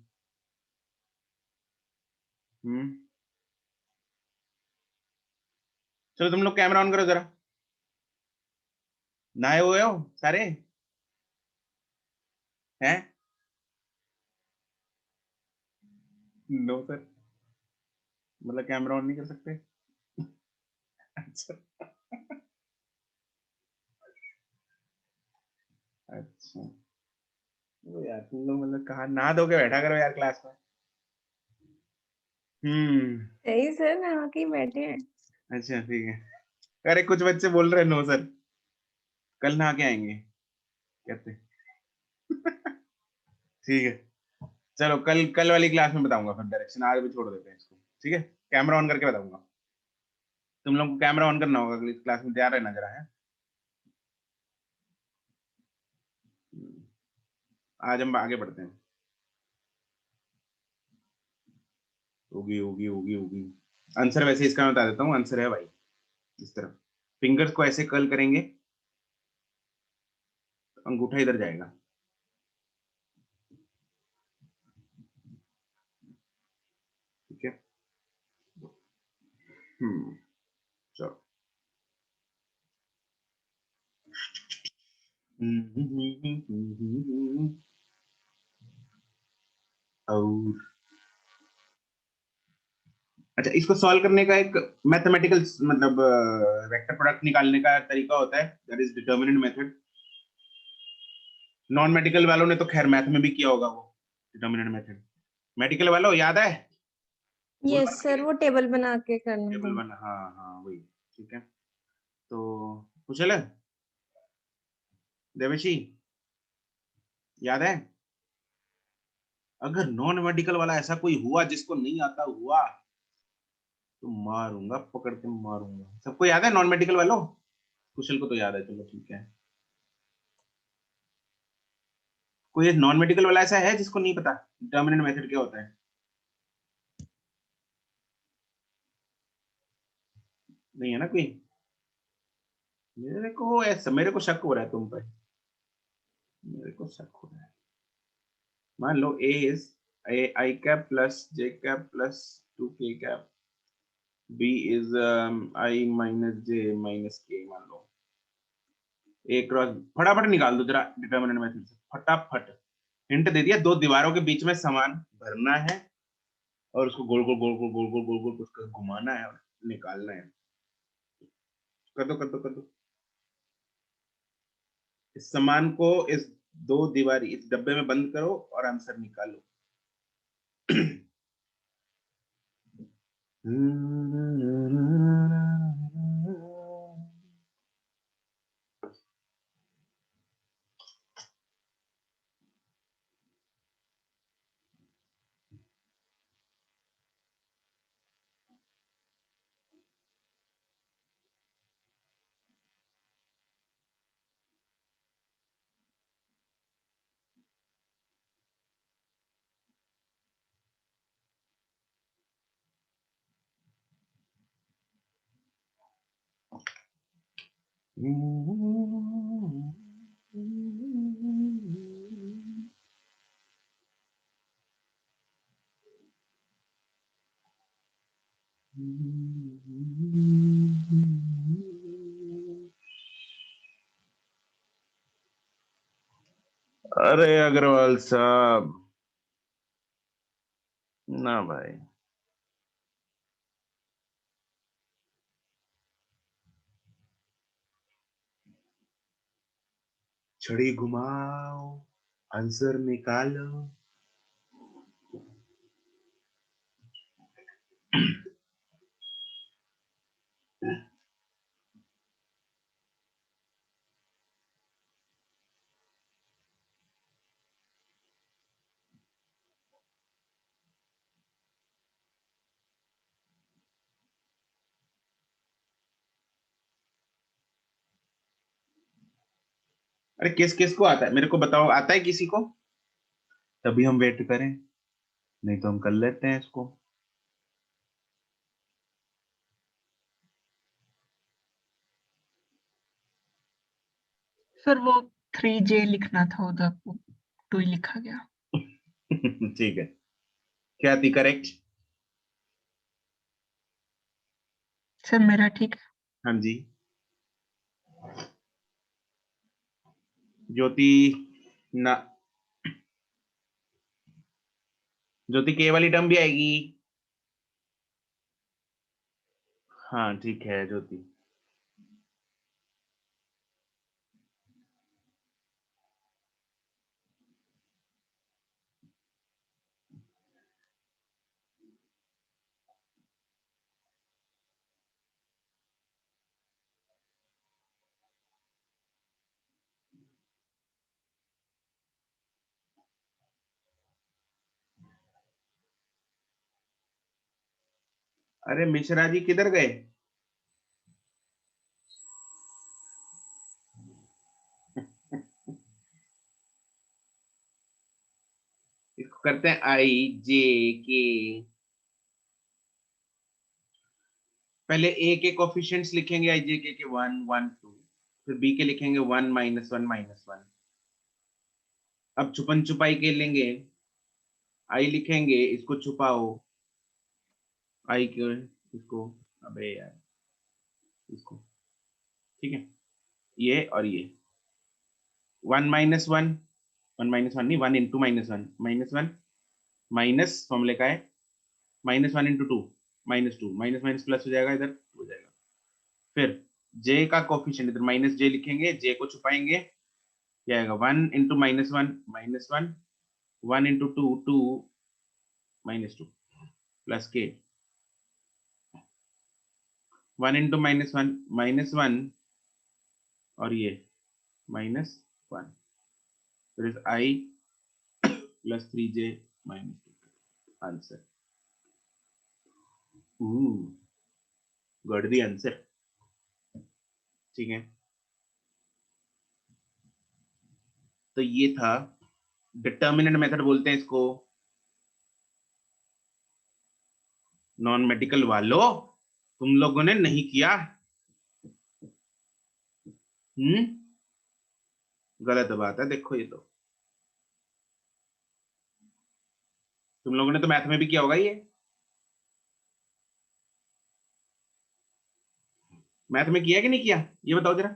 चलो तुम लोग कैमरा ऑन करो जरा। नहाए हुए हो सारे हैं? नो सर, मतलब कैमरा ऑन नहीं कर सकते? अच्छा। अच्छा वो यार तुम लोग मतलब कहा नहा धो के बैठा करो यार क्लास में। सही सर, नहा के ही बैठे हैं। अच्छा ठीक है। अरे कुछ बच्चे बोल रहे नो सर, कल नहा के आएंगे कहते। ठीक है चलो, कल कल वाली क्लास में बताऊंगा फिर डायरेक्शन, आज भी छोड़ देते हैं इसको। ठीक है कैमरा ऑन करके बताऊंगा, तुम लोग को कैमरा ऑन करना होगा अगली क्लास में, तैयार रहना जरा है। आज हम आगे बढ़ते हैं। होगी होगी होगी होगी। आंसर वैसे इसका मैं बता देता हूँ, आंसर है भाई इस तरह, फिंगर्स को ऐसे कर्ल करेंगे, अंगूठा इधर जाएगा। ठीक है चलो। और अच्छा, इसको सॉल्व करने का एक मैथमेटिकल मतलब वेक्टर प्रोडक्ट निकालने का तरीका होता है, that is determinant method. Non medical वालों ने तो खैर मैथ में भी किया होगा वो डिटरमिनेंट मेथड, मेडिकल वालों याद है? बोल यस सर, वो टेबल बना के करना टेबल था। बना, हाँ हाँ वही। ठीक है तो कुशल है, देवेशी याद है? अगर नॉन मेडिकल वाला ऐसा कोई हुआ जिसको नहीं आता हुआ, तो मारूंगा, पकड़ के मारूंगा। सबको याद है नॉन मेडिकल वालों? कुशल को तो याद है, चलो ठीक है। कोई नॉन मेडिकल वाला ऐसा है जिसको नहीं पता डिटरमिनेंट मेथड क्या होता है? नहीं है ना कोई? मेरे को शक हो रहा है तुम पे, मेरे को शक हो रहा है। मान लो a is i cap plus j cap plus 2 k cap, b is i minus j minus k, मान लो ए क्रॉस। फटाफट निकाल दो जरा डिटरमिनेंट मेथड से, फटाफट। हिंट दे दिया, दो दीवारों के बीच में समान भरना है और उसको गोल गोल गोल गोल गोल गोल गोल गोल उसका घुमाना है और निकालना है। कर दो कर दो कर दो। इस समान को इस दो दीवारी इस डब्बे में बंद करो और आंसर निकालो। अरे अग्रवाल साहब, ना भाई। छड़ी घुमाओ, आंसर निकालो। अरे किस किस को आता है मेरे को बताओ, आता है किसी को? तभी हम वेट करें, नहीं तो हम कर लेते हैं इसको। सर वो 3J लिखना था उधर, 2 ही लिखा गया। ठीक है, क्या थी करेक्ट? सर मेरा ठीक है। हाँ जी। ज्योति ना, ज्योति के वाली टर्म भी आएगी। हाँ ठीक है ज्योति। अरे मिश्रा जी किधर गए? इसको करते हैं आई जे के। पहले ए के कोफिशिएंट्स लिखेंगे आई जे के 1 1 2, फिर बी के लिखेंगे 1 -1 -1। अब छुपन छुपाई के लेंगे, आई लिखेंगे, इसको छुपाओ आई के, इसको, अबे यार इसको, ठीक है, ये और ये 1 -1, 1 -1 नहीं, 1 इंटू -1, -1 माइनस फॉर्मूले का है, -1 इंटू 2, -2, माइनस माइनस प्लस हो जाएगा, इधर हो जाएगा। फिर जे का कोफिशिएंट इधर माइनस जे लिखेंगे, जे को छुपाएंगे, क्या आएगा 1 इंटू -1 -1, 1 इंटू 2 2, -2 प्लस के 1 इंटू -1 -1 और ये -1, फिर is I plus 3J -2 answer. Got the answer. ठीक है, तो ये था डिटर्मिनेंट मेथड बोलते हैं इसको। नॉन मेडिकल वालों, तुम लोगों ने नहीं किया। हम्म, गलत बात है, देखो ये तो तुम लोगों ने तो मैथ में भी किया होगा ये। मैथ में किया कि नहीं किया, ये बताओ जरा।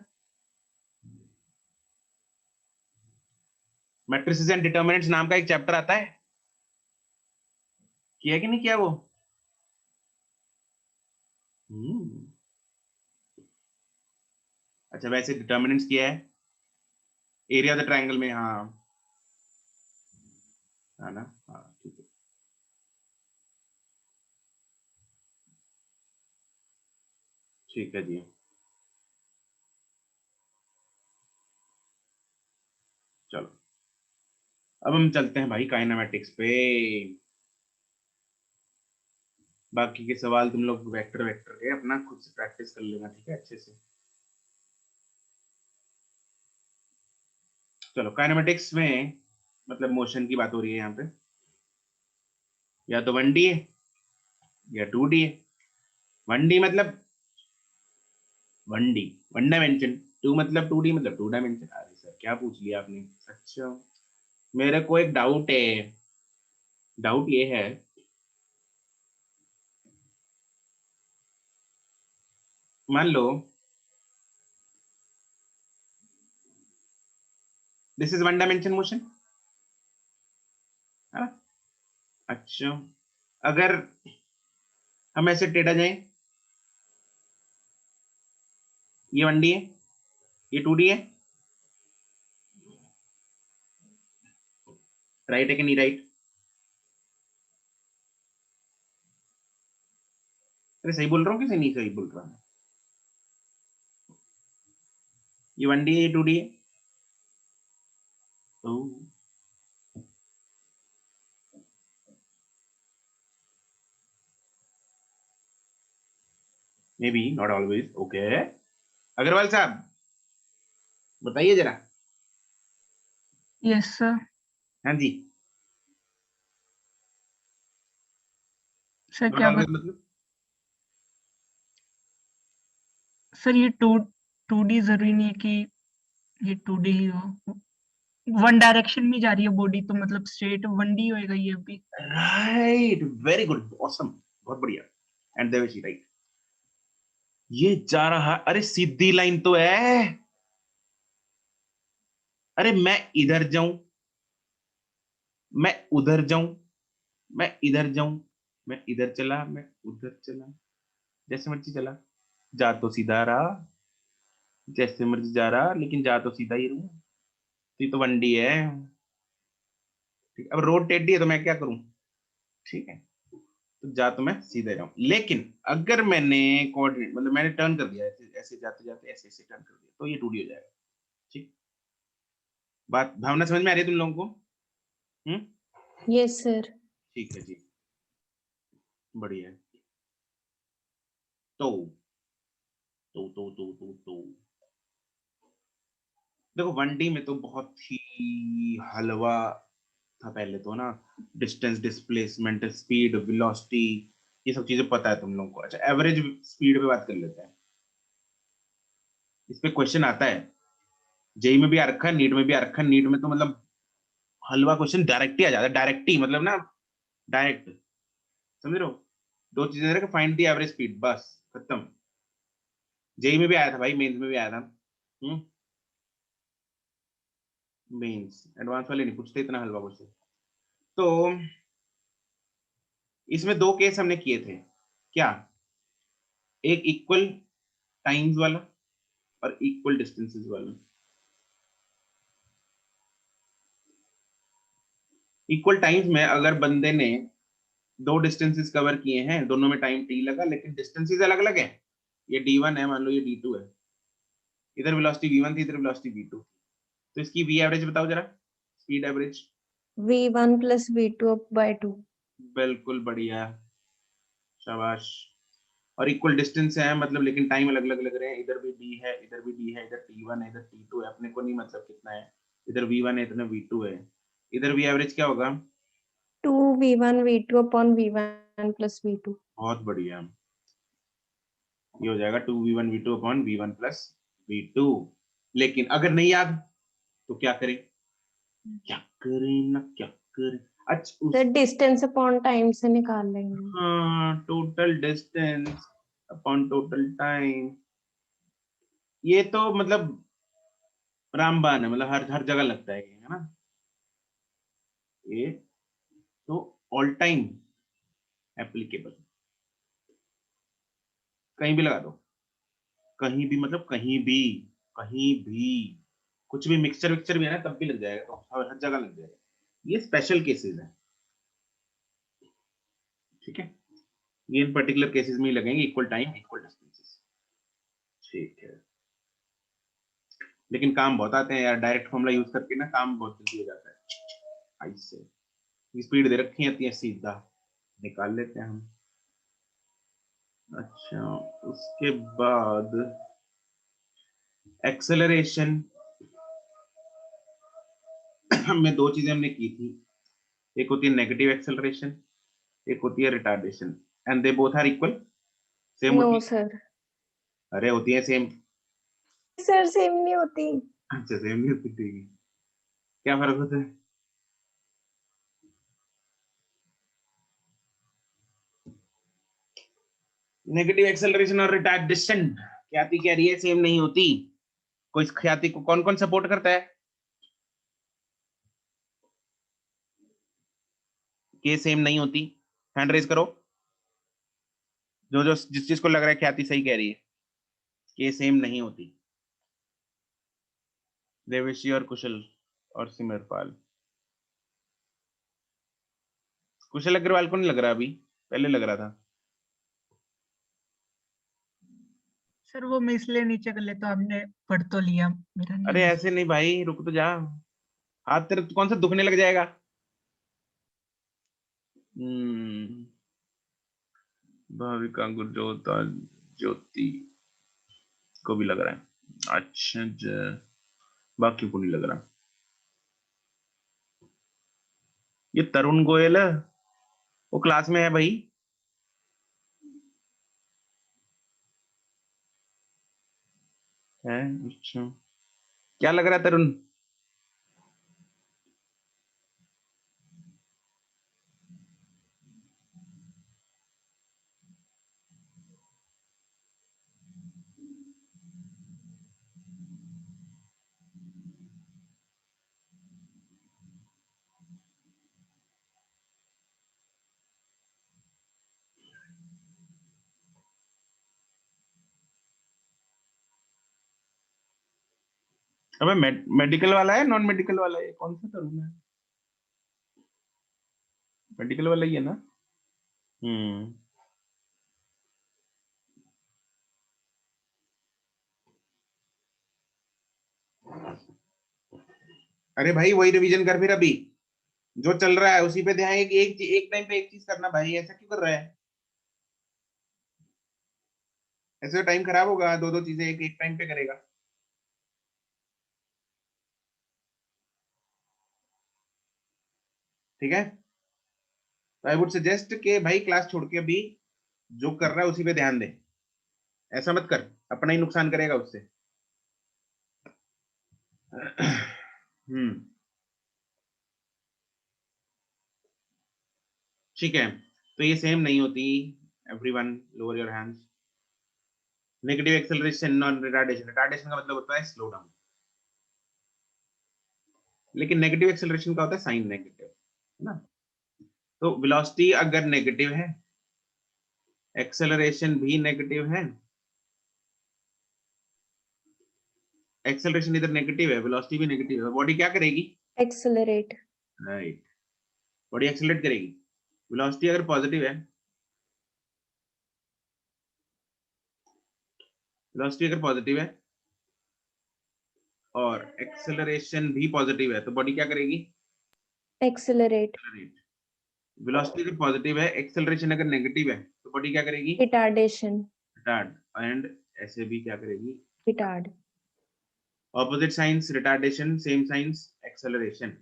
मैट्रिसेस एंड डिटर्मिनेंट्स नाम का एक चैप्टर आता है, किया कि नहीं किया वो? हम्म, अच्छा वैसे डिटर्मिनेंट्स किया है, एरिया ऑफ द ट्रायंगल में, हाँ है ना, हाँ ठीक है। ठीक है जी, चलो अब हम चलते हैं भाई काइनेमेटिक्स पे। बाकी के सवाल तुम लोग वेक्टर वेक्टर के अपना खुद से प्रैक्टिस कर लेना, ठीक है अच्छे से। चलो काइनेमेटिक्स में मतलब मोशन की बात हो रही है यहाँ पे, या तो 1D है या 2D है। 1D मतलब 1D, 1 डायमेंशन, 2 मतलब 2D मतलब 2 डायमेंशन। अरे सर क्या पूछ लिया आपने? अच्छा, मेरे को एक डाउट है, डाउट ये है, मान लो दिस इज 1 डायमेंशन मोशन, अच्छा अगर हम ऐसे टेढ़ा जाए, ये 1D है, ये 2D है, राइट है कि नहीं राइट? अरे सही बोल रहा हूँ कि नहीं सही बोल रहा हूँ? ये 1D है, 2D है? May be not always. Okay, Agarwal साहब बताइए जरा। Yes sir. हाँ जी, सर नॉट क्या ऑलवेज मतलब? सर ये टू डी जरूरी नहीं है कि ये 2D ही हो। वन डायरेक्शन में जा रही है बॉडी तो मतलब स्ट्रेट 1D होएगा ये भी। राइट, वेरी गुड, ऑसम, बहुत बढ़िया। And Deveshi right. ये जा रहा, अरे सीधी लाइन तो है। अरे मैं इधर जाऊं, मैं उधर जाऊं, मैं इधर जाऊं, मैं इधर चला, मैं उधर चला, जैसे मर्जी चला, जा तो सीधा रहा, जैसे मर्जी जा रहा, लेकिन जा तो सीधा ही रहूं। तो ये तो 1D है। ठीक, अब रोड टेढ़ी है तो मैं क्या करूं? ठीक है, तो जा तो मैं सीधे जाऊं, लेकिन अगर मैंने कोऑर्डिनेट मतलब मैंने टर्न कर दिया, ऐसे ऐसे जाते जाते ऐसे ऐसे टर्न कर दिया, तो ये 2D हो जाएगा। ठीक, बात भावना समझ में आ रही है तुम लोगों को? Yes sir. ठीक है जी, बढ़िया है। तो तो देखो 1D में तो बहुत ही हलवा था पहले तो ना। डिस्टेंस, डिस्प्लेसमेंट, स्पीड, वेलोसिटी, ये सब चीजें पता है तुम लोगों को। अच्छा, एवरेज स्पीड पे बात कर लेते हैं। इस पे क्वेश्चन आता है, जेई में भी आ रखा है, नीट में भी आ रखा है। नीट में तो मतलब हलवा क्वेश्चन डायरेक्ट ही आ जाता है, डायरेक्ट ही मतलब ना, डायरेक्ट, समझ रहे हो? दो चीजें दे रखे, फाइंड द एवरेज स्पीड, बस खत्म। जेई में भी आया था भाई, मेंस में भी आया था। मेंस एडवांस वाले नहीं पूछते इतना हलवा क्वेश्चन। तो इसमें दो केस हमने किए थे क्या, एक इक्वल टाइम्स वाला और इक्वल डिस्टेंसेस वाला। इक्वल टाइम्स में अगर बंदे ने दो डिस्टेंसेस कवर किए हैं, दोनों में टाइम टी लगा, लेकिन डिस्टेंसेस अलग अलग है। ये D1 है, मान लो ये D2 है, इधर वेलोसिटी V1 थी, इधर वेलोसिटी V2, तो इसकी V एवरेज बताओ जरा, speed average. V1 plus V2/2। बिल्कुल बढ़िया, शाबाश। और इक्वल डिस्टेंस है मतलब, लेकिन टाइम अलग अलग लग रहे हैं, इधर भी D है, इधर भी D है, इधर T1 है, इधर T2 है, अपने को नहीं मतलब कितना है, इधर V1 है, इधर V2 है। इधर V एवरेज क्या होगा? 2V1 V2/V1 plus V2। बहुत बढ़िया, ये हो जाएगा 2V1 V2 upon V1 plus V2। लेकिन अगर नहीं याद तो क्या करें, क्या करें ना, क्या करें? अच्छा सर उस, डिस्टेंस अपॉन टाइम से निकाल लेंगे। हाँ, total distance upon total time, ये तो मतलब रामबाण है, मतलब हर हर जगह लगता है ये, है ना? ये तो ऑल टाइम एप्लीकेबल, कहीं भी लगा दो, कहीं भी मतलब कहीं भी, कहीं भी, कुछ भी मिक्सचर विक्सचर भी है ना तब भी लग जाएगा, तो हर जगह लग जाएगा। ये स्पेशल केसेस है, ठीक है? ये इन पर्टिकुलर केसेस में ही लगेंगे, इक्वल टाइम इक्वल डिस्टेंसेस। ठीक है, लेकिन काम बहुत आते हैं यार, डायरेक्ट फॉर्मूला यूज करके ना काम बहुत जल्दी हो जाता है। ऐसे स्पीड दे रखी है सीधा निकाल लेते हैं हम। अच्छा, उसके बाद एक्सेलरेशन में दो चीजें हमने की थी, एक होती है नेगेटिव एक्सेलरेशन, एक होती है retardation, and they both are equal, same no होती है? सर। अरे होती है सेम। सर सेम नहीं होती। अच्छा, सेम नहीं होती, ठीक है, क्या फर्क होता है? नेगेटिव एक्सेलरेशन और रिटार्डेशन, ख्याति कह रही है सेम नहीं होती। कोई ख्याति को कौन कौन सपोर्ट करता है कि सेम नहीं होती? हैंड रेज करो, जो जो जिस चीज को लग रहा है ख्याति सही कह रही है कि सेम नहीं होती। देवेशी और कुशल और सिमरपाल, कुशल अग्रवाल को नहीं लग रहा अभी, पहले लग रहा था। सर वो मैं इसलिए नीचे कर लेता हूँ, आपने पढ़ तो लिया, मेरा नहीं अरे है। ऐसे नहीं भाई, रुक तो जा, हाथ तेरे कौन सा दुखने लग जाएगा। भाविका गुरजोता ज्योति को भी लग रहा है। अच्छा बाकी को नहीं लग रहा। ये तरुण गोयल है, वो क्लास में है भाई। है अच्छा, क्या लग रहा है तरुण? अबे मेडिकल वाला है, नॉन मेडिकल वाला है, कौन सा तरुण है? मेडिकल वाला ही है ना? हम्म। अरे भाई वही रिवीजन कर फिर, अभी जो चल रहा है उसी पे ध्यान, एक टाइम पे एक चीज करना भाई, ऐसा क्यों कर रहा है? ऐसे तो टाइम खराब होगा, दो दो चीजें एक एक टाइम पे करेगा। ठीक है, तो आई वुड सजेस्ट कि भाई क्लास छोड़ के अभी जो कर रहा है उसी पे ध्यान दे, ऐसा मत कर, अपना ही नुकसान करेगा उससे। ठीक है, तो ये सेम नहीं होती। Everyone lower your hands. Negative acceleration और रिटार्डेशन, रिटार्डेशन का मतलब होता है स्लो डाउन, लेकिन नेगेटिव एक्सेलरेशन का होता है साइन नेगेटिव, है ना? तो वेलोसिटी अगर नेगेटिव है, एक्सेलरेशन भी नेगेटिव है, एक्सेलरेशन इधर नेगेटिव है, वेलोसिटी भी नेगेटिव है, बॉडी क्या करेगी? Accelerate. राइट, बॉडी एक्सेलरेट करेगी। वेलोसिटी अगर पॉजिटिव है, वेलोसिटी अगर पॉजिटिव है और एक्सेलरेशन भी पॉजिटिव है, तो बॉडी क्या करेगी? Accelerate. वेलोसिटी अगर पॉजिटिव है, एक्सेलरेशन अगर नेगेटिव है, तो बॉडी क्या करेगी? Retardation. रिटार्ड। एंड ऐसे भी क्या करेगी? Retard. Opposite science retardation, same science acceleration.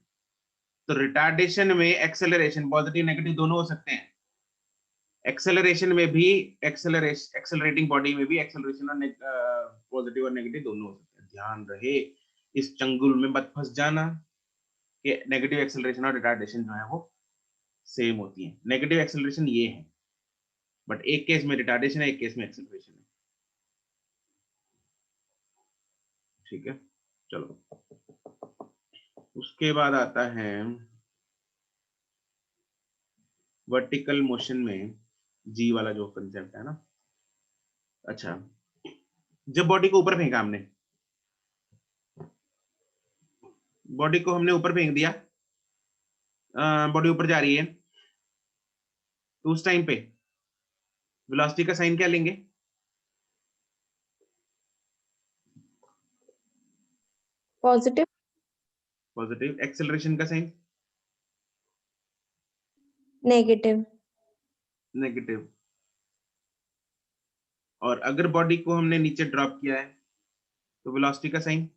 तो रिटार्डेशन में एक्सेलरेशन पॉजिटिव नेगेटिव दोनों हो सकते हैं, एक्सेलरेशन में भी, एक्सेलरेटिंग बॉडी में भी एक्सेलरेशन और पॉजिटिव और नेगेटिव दोनों हो सकते हैं। ध्यान रहे, इस चंगुल में मत फंस जाना कि नेगेटिव एक्सेलरेशन और रिटार्डेशन जो है वो सेम होती है। नेगेटिव एक्सेलरेशन ये है, बट एक केस में रिटार्डेशन है, एक केस में एक्सेलरेशन है। ठीक है, चलो उसके बाद आता है वर्टिकल मोशन में जी वाला जो कंसेप्ट है ना। अच्छा, जब बॉडी को ऊपर फेंका हमने, बॉडी को हमने ऊपर फेंक दिया, बॉडी ऊपर जा रही है, तो उस टाइम पे वेलोसिटी का साइन क्या लेंगे? Positive. पॉजिटिव। एक्सेलरेशन का साइन? Negative. नेगेटिव। और अगर बॉडी को हमने नीचे ड्रॉप किया है, तो वेलोसिटी का साइन?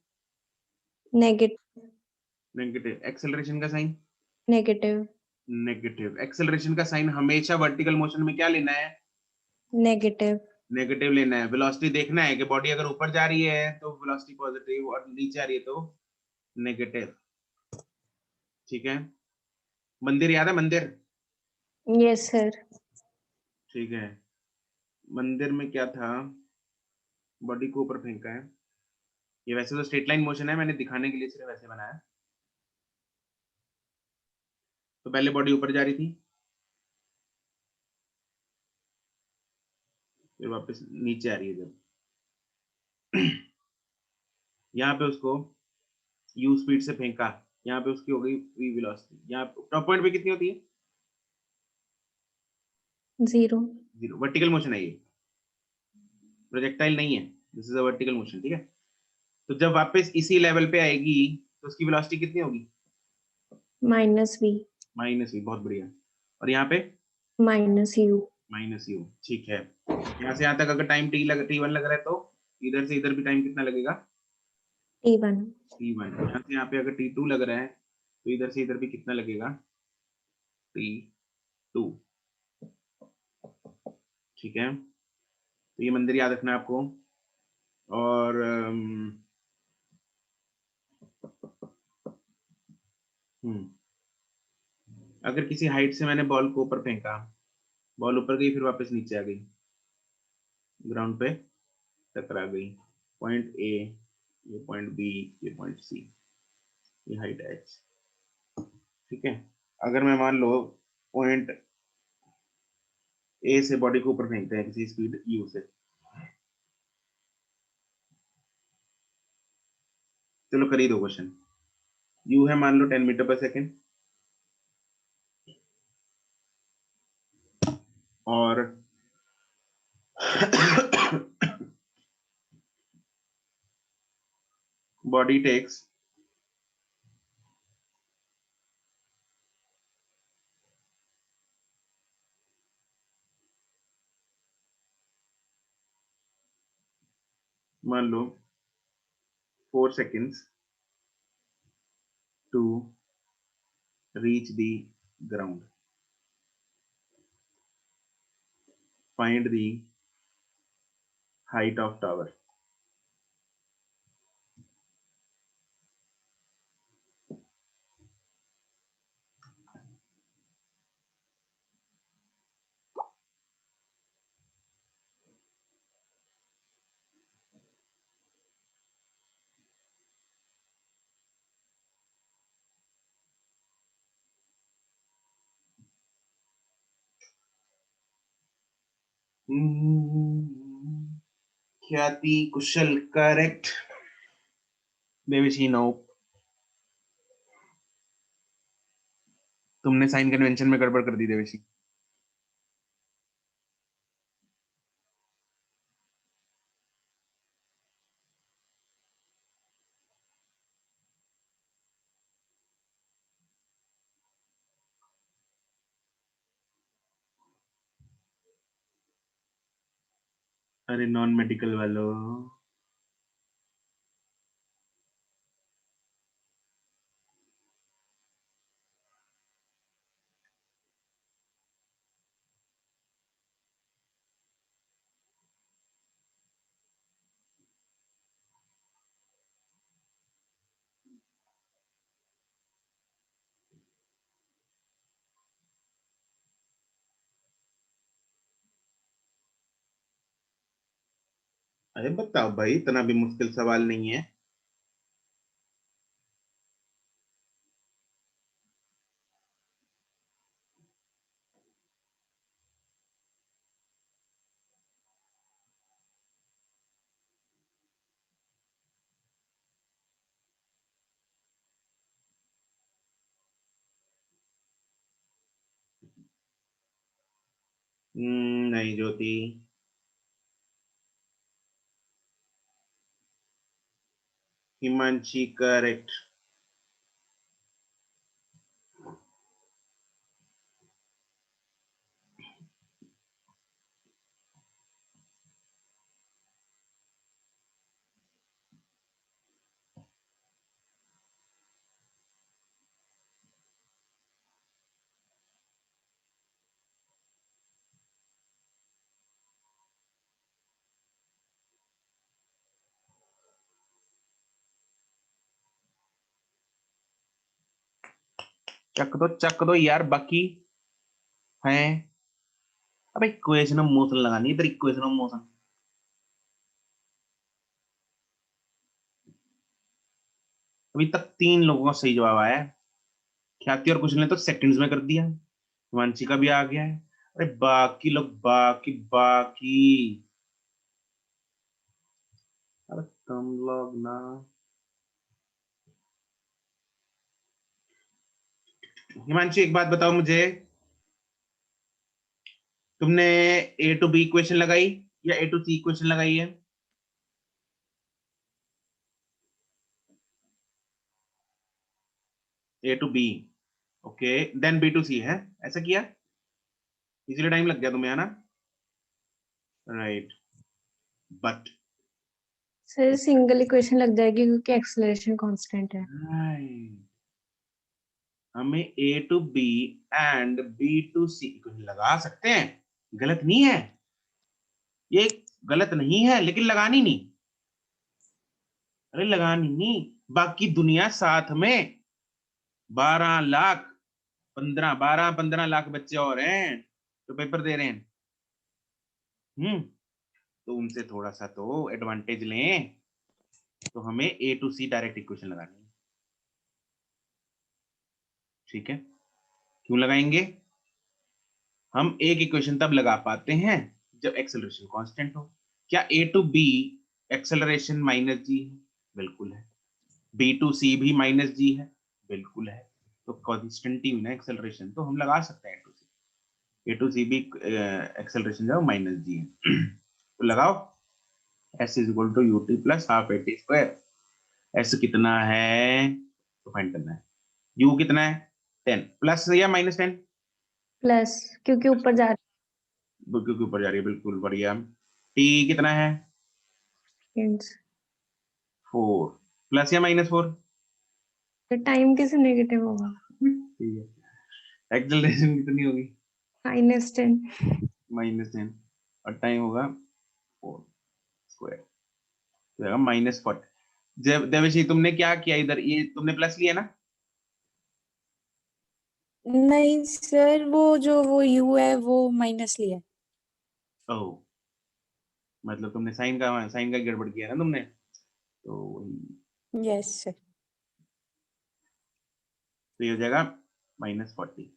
Negative. नेगेटिव। एक्सेलरेशन का साइन? Negative. नेगेटिव। एक्सेलरेशन का साइन हमेशा वर्टिकल मोशन में क्या लेना है? Negative. नेगेटिव लेना है। वेलोसिटी देखना है कि बॉडी अगर ऊपर जा रही है तो वेलोसिटी पॉजिटिव, और नीचे आ रही है तो नेगेटिव। ठीक है, मंदिर याद है? मंदिर, Yes, sir. ठीक है, मंदिर में क्या था? बॉडी को ऊपर फेंका है, ये वैसे तो स्ट्रेट लाइन मोशन है, मैंने दिखाने के लिए सिर्फ ऐसे बनाया। तो पहले बॉडी ऊपर जा रही थी, फिर वापस नीचे आ रही है। जब यहाँ पे उसको यू स्पीड से फेंका, यहाँ पे उसकी हो गई वी वेलोसिटी। यहाँ टॉप पॉइंट पे कितनी होती है? 0. जीरो। वर्टिकल मोशन है ये, प्रोजेक्टाइल नहीं है, this is a vertical motion, ठीक है। तो जब वापस इसी लेवल पे आएगी तो उसकी वेलोसिटी कितनी होगी? -v. -v, बहुत बढ़िया। और यहाँ पे -u. -u, ठीक है। यहाँ से यहाँ तक अगर टाइम t1 लग रहा है तो इधर से इधर भी टाइम कितना लगेगा? t1. t1। यहाँ से यहाँ पे अगर t2 लग रहा है तो इधर से इधर भी कितना लगेगा? t2, ठीक है। तो ये मंदिर याद रखना है आपको। और अगर किसी हाइट से मैंने बॉल को ऊपर फेंका, बॉल ऊपर गई फिर वापस नीचे आ गई, ग्राउंड पे टकरा गई, पॉइंट ए, ये पॉइंट बी, ये पॉइंट सी, ये हाइट एच, ठीक है। अगर मैं मान लो पॉइंट ए से बॉडी को ऊपर फेंकते हैं किसी स्पीड यू से, चलो कर ही दो क्वेश्चन। यू है मान लो 10 मीटर पर सेकेंड, और बॉडी टेक्स मान लो 4 seconds to reach the ground. Find the height of tower. ख्याति कुशल करेक्ट। देवशी नो, तुमने साइन कन्वेंशन में गड़बड़ कर दी देवशी। अरे नॉन मेडिकल वालों, अरे बताओ भाई, इतना भी मुश्किल सवाल नहीं है। नहीं ज्योति। हिमांशी करेक्ट। चक दो यार, बाकी है। अबे इक्वेशन ऑफ मोशन लगानी है, इधर इक्वेशन ऑफ मोशन। अभी तक 3 लोगों का सही जवाब आया है। ख्याति और कुछ ने तो सेकंड्स में कर दिया, हिमांशी का भी आ गया है। अरे बाकी लोग, बाकी बाकी, अरे तुम लोग ना। हिमांशी एक बात बताओ मुझे, तुमने ए टू बी इक्वेशन लगाई या ए टू सी इक्वेशन लगाई है? A to b, okay, then b to c है, ऐसा किया, इसलिए टाइम लग गया तुम्हें, है ना? Right, but sir single equation लग जाएगी क्योंकि एक्सेलरेशन कांस्टेंट है। हमें a to b and b to c equation लगा सकते हैं, गलत नहीं है, ये गलत नहीं है, लेकिन लगानी नहीं। अरे लगानी नहीं, बाकी दुनिया साथ में 12 लाख 12-15 लाख बच्चे और हैं तो पेपर दे रहे हैं। तो उनसे थोड़ा सा तो एडवांटेज लें, तो हमें a to C direct equation लगानी है। ठीक है, क्यों लगाएंगे? हम एक इक्वेशन तब लगा पाते हैं जब एक्सेलरेशन कांस्टेंट हो। क्या ए टू बी एक्सेलरेशन माइनस जी है? बिल्कुल है। बी टू सी भी माइनस जी है? बिल्कुल है। तो कांस्टेंट ही ना एक्सेलरेशन, तो हम लगा सकते हैं ए टू सी भी एक्सेलरेशन जो माइनस जी है। तो लगाओ, S is equal to U T plus half A T square. S कितना है तो फाइंड करना है, यू कितना है 10 प्लस या माइनस 10, प्लस, क्योंकि ऊपर जा क्योंकि ऊपर जा रही है, बिल्कुल बढ़िया। टी कितना है रही है 4 प्लस या माइनस 4, तो टाइम कैसे नेगेटिव होगा? ठीक है। एक्सेलरेशन कितनी होगी -10। -10, और टाइम होगा 4 स्क्वायर, तो -40। देवशी तुमने क्या किया इधर, ये तुमने प्लस लिया ना? नहीं सर, वो यू है वो माइनस लिया है। ओह, मतलब तुमने साइन का गड़बड़ किया ना तुमने, तो वही, यस सर। तो ये हो जाएगा -40।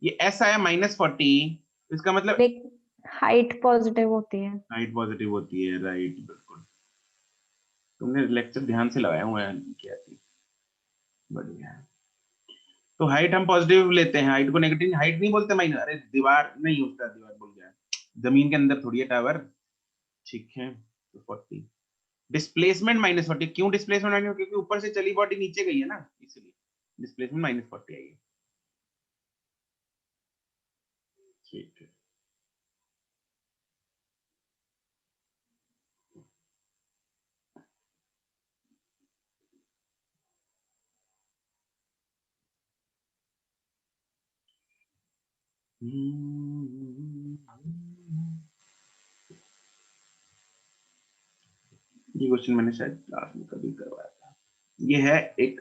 ये ऐसा है -40, इसका मतलब देख, हाइट पॉजिटिव होती है। हाइट पॉजिटिव होती है, राइट, बिल्कुल। तुमने लेक्चर ध्यान से लगाया हुआ है, क्या थी, बढ़िया है। तो हाइट हम पॉजिटिव लेते हैं, हाइट को नेगेटिव हाइट नहीं बोलते, माइनस, अरे दीवार नहीं होता, दीवार बोल गया, जमीन के अंदर थोड़ी है टावर। ठीक है, तो 40 डिस्प्लेसमेंट -40, क्यों डिस्प्लेसमेंट? क्योंकि ऊपर से चली बॉडी नीचे गई है ना, इसलिए डिस्प्लेसमेंट -40 आई है। ठीक है, ये क्वेश्चन मैंने शायद क्लास में कभी करवाया था। ये है एक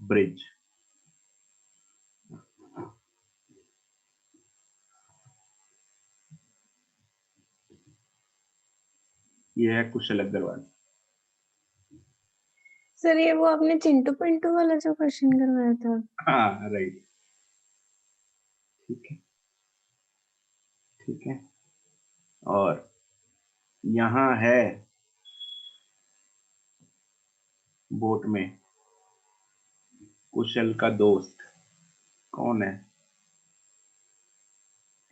ब्रिज, ये है कुशल अग्रवाल। सर ये वो आपने चिंटू पिंटू वाला जो क्वेश्चन करवाया था। हाँ राइट, ठीक है, ठीक है। और यहाँ है बोट में कुशल का दोस्त, कौन है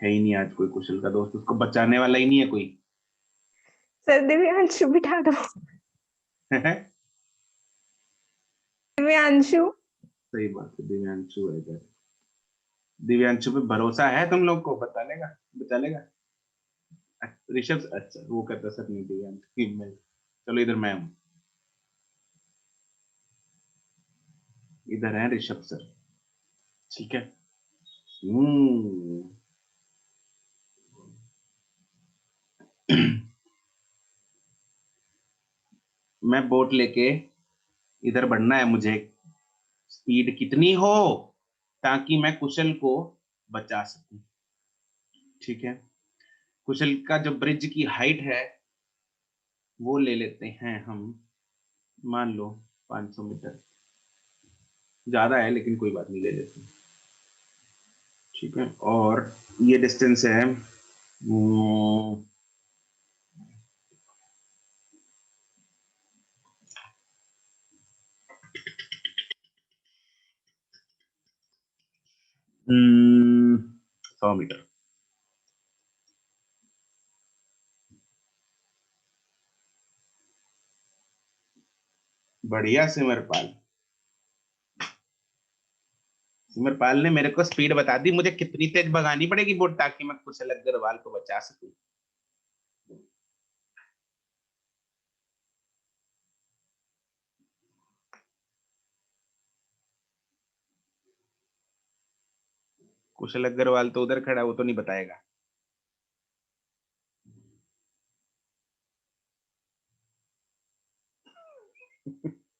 ही नहीं आज कोई कुशल का दोस्त, उसको बचाने वाला ही नहीं है कोई। सर दिव्यांशु बिठा दो। दिव्यांशु। सही बात है, दिव्यांशु है इधर। दिव्यांशु पे भरोसा है तुम लोग को, बता लेगा, बचा लेगा। ऋषभ, अच्छा वो कहता सर नहीं, दिव्यांशु मैं, चलो इधर मैं हूं, इधर है ऋषभ सर। ठीक है, मैं बोट लेके इधर बढ़ना है मुझे, स्पीड कितनी हो ताकि मैं कुशल को बचा सकूं। ठीक है, कुशल का जो ब्रिज की हाइट है वो ले लेते हैं हम, मान लो 500 मीटर, ज्यादा है लेकिन कोई बात नहीं, ले लेते हैं। ठीक है, और ये डिस्टेंस है 100 मीटर। बढ़िया सिमरपाल। सिमरपाल ने मेरे को स्पीड बता दी, मुझे कितनी तेज भगानी पड़ेगी बोट ताकि मैं कुशल अग्रवाल को बचा सकूं। कुशल अग्रवाल तो उधर खड़ा, वो तो नहीं बताएगा।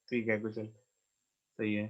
ठीक है कुशल, सही है।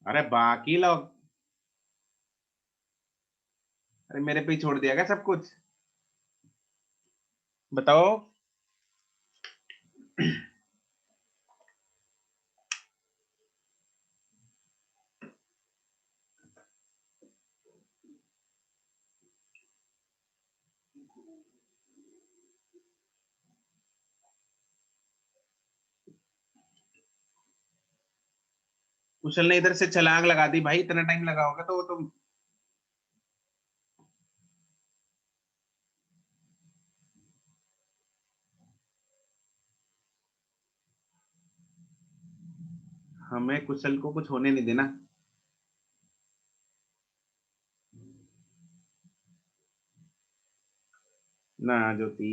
अरे बाकी लोग, अरे मेरे पे ही छोड़ दिया क्या सब कुछ? बताओ। कुशल ने इधर से छलांग लगा दी भाई, इतना टाइम लगा होगा तो वो तो। हमें कुशल को कुछ होने नहीं देना। ना ज्योति,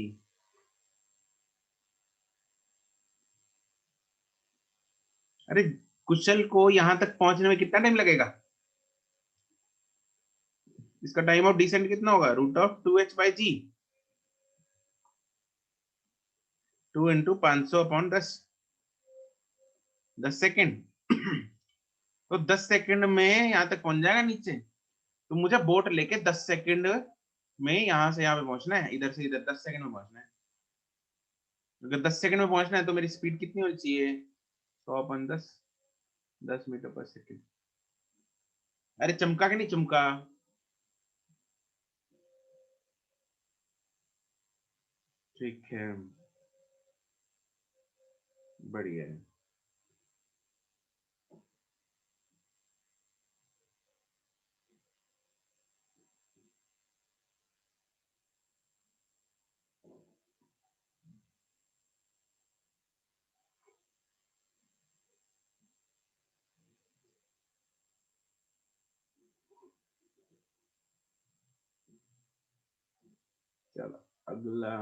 अरे कुशल को यहां तक पहुंचने में कितना टाइम लगेगा? इसका टाइम ऑफ डिसेंट कितना होगा? √2h/g, 2 × 500/10, 10 second. तो 10 सेकेंड में यहां तक पहुंच जाएगा नीचे। तो मुझे बोट लेके 10 सेकेंड में यहां से यहाँ पे पहुंचना है, इधर से इधर 10 सेकेंड में पहुंचना है। अगर 10 सेकेंड में पहुंचना है तो मेरी स्पीड कितनी होनी चाहिए? 100/10, 10 मीटर पर सेकेंड। अरे चमका कि नहीं चमका? ठीक है, बढ़िया है। चलो अगला।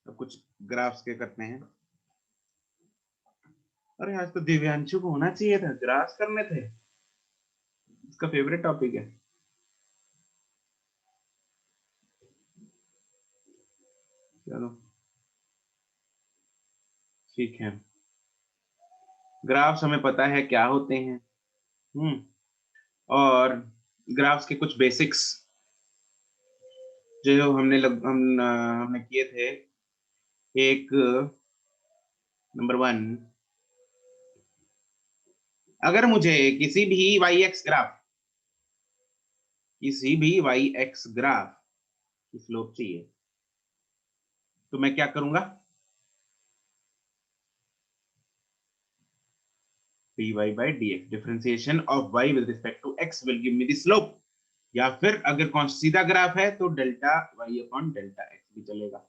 अब कुछ ग्राफ्स के करते हैं। अरे आज तो दिव्यांशु को होना चाहिए था, ग्राफ्स करने थे, इसका फेवरेट टॉपिक है। चलो ठीक है, ग्राफ्स हमें पता है क्या होते हैं। और ग्राफ्स के कुछ बेसिक्स जो हमने किए थे। एक, नंबर 1, अगर मुझे किसी भी वाई एक्स ग्राफ की स्लोप चाहिए तो मैं क्या करूंगा? dy/dx, differentiation of y with respect to x will give me the slope. या फिर अगर कौन सीधा ग्राफ है तो डेल्टा y/डेल्टा x भी चलेगा,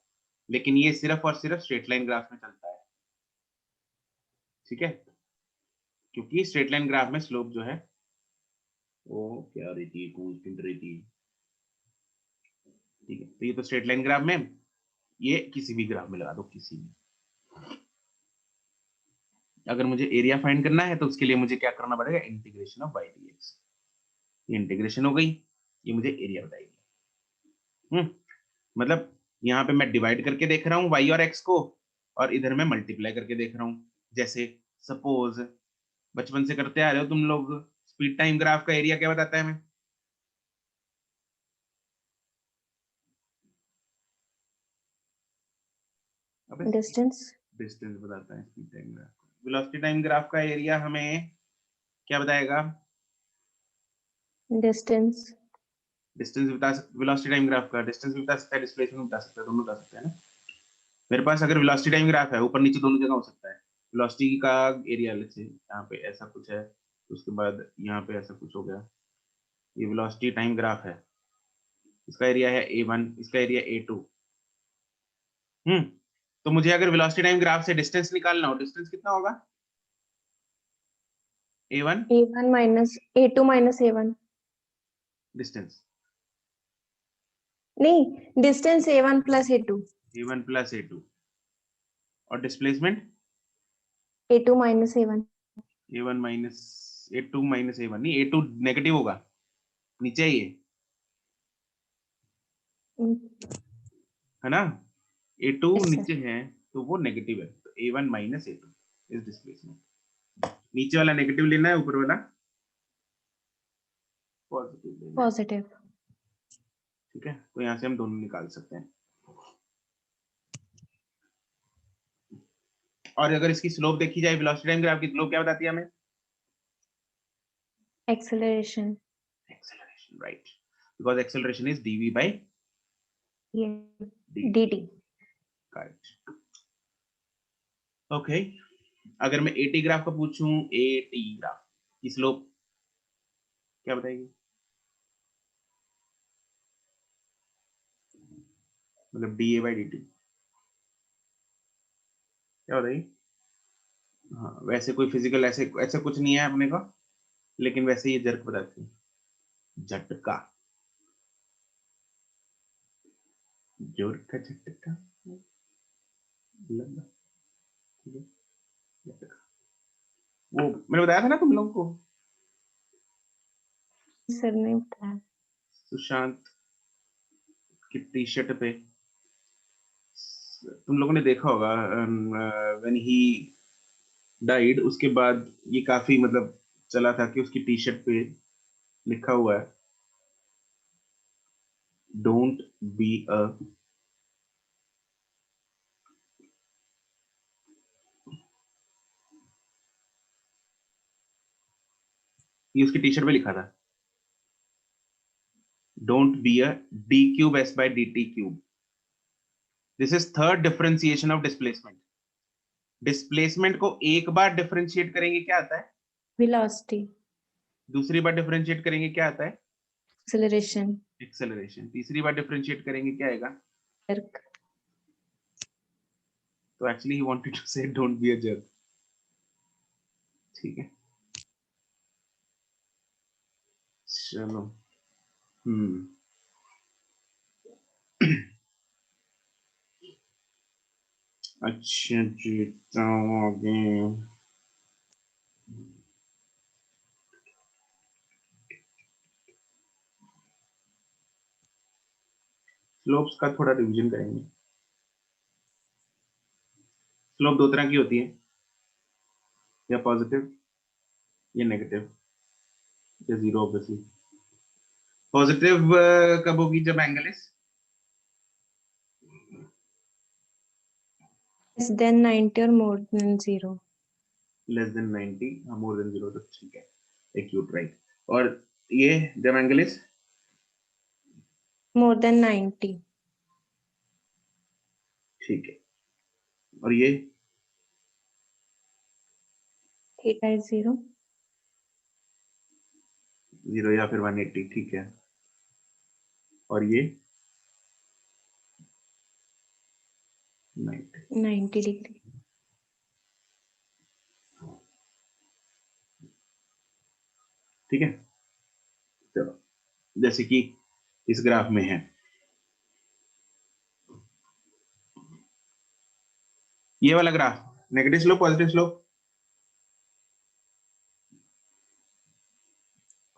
लेकिन ये सिर्फ और सिर्फ स्ट्रेट लाइन ग्राफ में चलता है। ठीक है, क्योंकि स्ट्रेट लाइन ग्राफ में स्लोप जो है वो क्या रहती है, कांस्टेंट रहती है। ठीक है, तो ये तो स्ट्रेट लाइन ग्राफ में, ये किसी भी ग्राफ में लगा दो, किसी भी। अगर मुझे एरिया फाइंड करना है तो उसके लिए मुझे क्या करना पड़ेगा? Integration of y dx। ये इंटीग्रेशन हो गई, ये मुझे एरिया बताएगी। मतलब यहाँ पे मैं डिवाइड करके देख रहा हूँ y और x को, और इधर मैं मल्टीप्लाई करके देख रहा हूँ। जैसे सपोज बचपन से करते आ रहे हो तुम लोग, स्पीड टाइम ग्राफ का एरिया क्या बताता है हमें? अबे डिस्टेंस डिस्टेंस बताता है speed time graph. Velocity time graph का एरिया हमें क्या बताएगा? डिस्टेंस डिस्टेंस बता सकते, वेलोसिटी टाइम ग्राफ का डिस्टेंस भी बता सकता है, डिस्प्लेसमेंट बता सकता है, दोनों बता सकते हैं ना। मेरे पास अगर वेलोसिटी टाइम ग्राफ है, ऊपर नीचे दोनों जगह हो सकता है। वेलोसिटी का एरिया लेट्स से यहाँ पे ऐसा कुछ है, उसके बाद यहाँ पे ऐसा कुछ हो गया, ये वेलोसिटी टाइम ग्राफ है, इसका एरिया है a1, इसका एरिया a2। तो मुझे अगर वेलोसिटी टाइम ग्राफ से डिस्टेंस निकालना हो, डिस्टेंस कितना होगा? a1 a1 minus a2 minus a1 distance, नहीं distance a1 plus a2 a1 plus a2, और displacement a2 minus a1 a1 minus a2 minus a1, नहीं a2 नेगेटिव होगा, नीचे ही है ना, a2 Yes, sir. नीचे है तो वो नेगेटिव है, तो a1 minus a2 is displacement. नीचे वाला नेगेटिव लेना है, ऊपर वाला पॉजिटिव लेना है, पॉजिटिव ठीक है। तो यहाँ से हम दोनों निकाल सकते हैं। और अगर इसकी स्लोप देखी जाए, वेलोसिटी टाइम ग्राफ की स्लोप क्या बताती है हमें? Acceleration acceleration, right, because acceleration is dv by ये dt, dt करेक्ट। ओके, अगर मैं AT ग्राफ का पूछूं, AT ग्राफ की स्लोप क्या बताएगी? मतलब dA by dt क्या बताएगी? हाँ, वैसे कोई फिजिकल ऐसे ऐसा कुछ नहीं है अपने का, लेकिन वैसे ये जर्क बताती है, झटका, जोर का झटका लगा, ठीक है, झटका। वो मैंने बताया था ना तुम लोगों को, सर ने बताया सुशांत की टी शर्ट पे, तुम लोगों ने देखा होगा, व्हेन ही डाइड, उसके बाद ये काफी मतलब चला था कि उसकी टी शर्ट पे लिखा हुआ है, डोंट बी अ, ये उसकी टी शर्ट पे लिखा था, don't be a D cube S by D T cube. This is third differentiation of displacement. Displacement को एक बार डिफरेंशिएट करेंगे क्या आता है, वेलोसिटी दूसरी बार डिफरेंशिएट करेंगे क्या आता है, एक्सेलरेशन एक्सेलरेशन, तीसरी बार डिफरेंशिएट करेंगे क्या आएगा? jerk तो एक्चुअली ही वांटेड टू से डोंट बी अ जर्क, ठीक है। चलो, हम्म अच्छा जी, तो आगे स्लोप्स का थोड़ा रिवीजन करेंगे। स्लोप दो तरह की होती है, या पॉजिटिव या नेगेटिव या जीरो। ऑब्वियसली पॉजिटिव कब होगी, जब angle is less than 90 or more than 0 less than 90, more than 0, तो ठीक है, एक्यूट, राइट। और ये जब एंगल इज more than 90 ठीक है, और ये theta is 0 0 या फिर 180, ठीक है, और ये 90, 90 degree ठीक है। चलो, जैसे कि इस ग्राफ में है, ये वाला graph negative slope positive slope,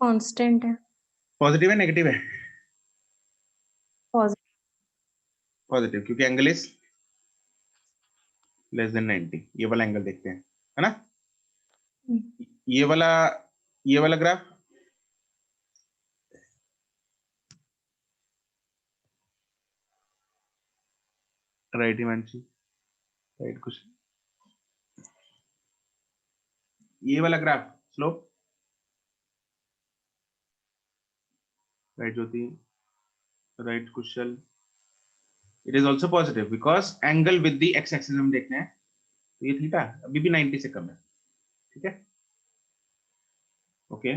constant है पॉजिटिव है नेगेटिव है? positive पॉजिटिव, क्योंकि एंगल इज लेस देन 90। ये वाला एंगल देखते हैं, है ना। ये वाला ग्राफ राइट हिमांशी, राइट कुछ, ये वाला graph slope, right Jyoti, right Kusal, it is also positive because angle with the x axis हम देखते हैं, तो ये थीटा अभी भी 90 से कम है, ठीक है। ओके,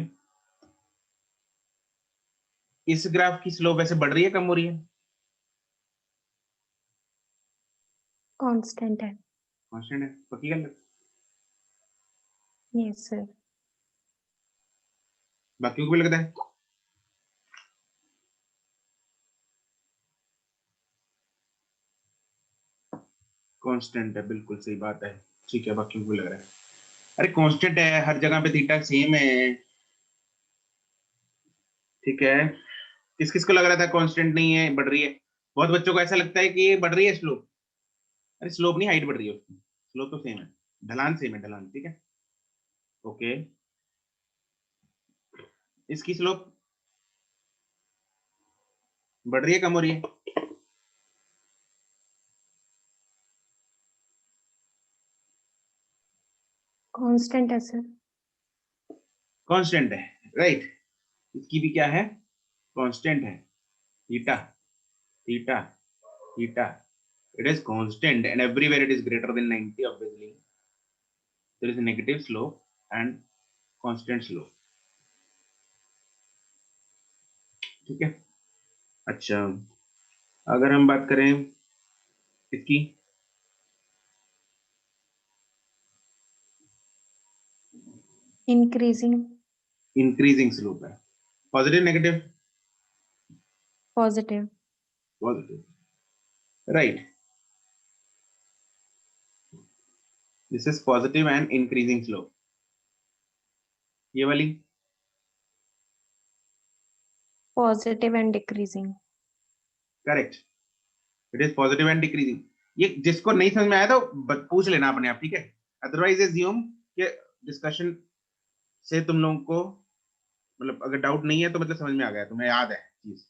इस ग्राफ की स्लोप वैसे बढ़ रही है कम हो रही है? कांस्टेंट है। कांस्टेंट है, पक्की गल है। Yes sir. बाकियों को भी लगता है? कांस्टेंट है, बिल्कुल सही बात है, ठीक है, बाकियों को भी लग रहा है। अरे कांस्टेंट है, हर जगह पे थीटा सेम है, ठीक है। किस किस को लग रहा था कांस्टेंट नहीं है, बढ़ रही है? बहुत बच्चों को ऐसा लगता है कि ये बढ़ रही है स्लोप। अरे स्लोप नहीं, हाइट बढ़ रही है उसकी, स्लोप तो सेम है, ढलान सेम है, ढलान, ठीक है। ओके, इसकी स्लोप बढ़ रही है कम हो रही है? कांस्टेंट है सर। कांस्टेंट है, राइट। इसकी भी क्या है? कांस्टेंट है, theta, theta, theta, it is constant and everywhere it is greater than 90, obviously there is a negative slope and constant slope, ठीक है। अच्छा, अगर हम बात करें इसकी, इंक्रीजिंग स्लोप है, positive negative? Positive. Positive, right. This is positive and increasing slope. ये वाली positive and decreasing. Correct, it is positive and decreasing. ये जिसको नहीं समझ में आया तो पूछ लेना अपने आप, ठीक है। अदरवाइज एज्यूम कि डिस्कशन से तुम लोगों को, मतलब अगर डाउट नहीं है तो मतलब समझ में आ गया, तुम्हें याद है चीज।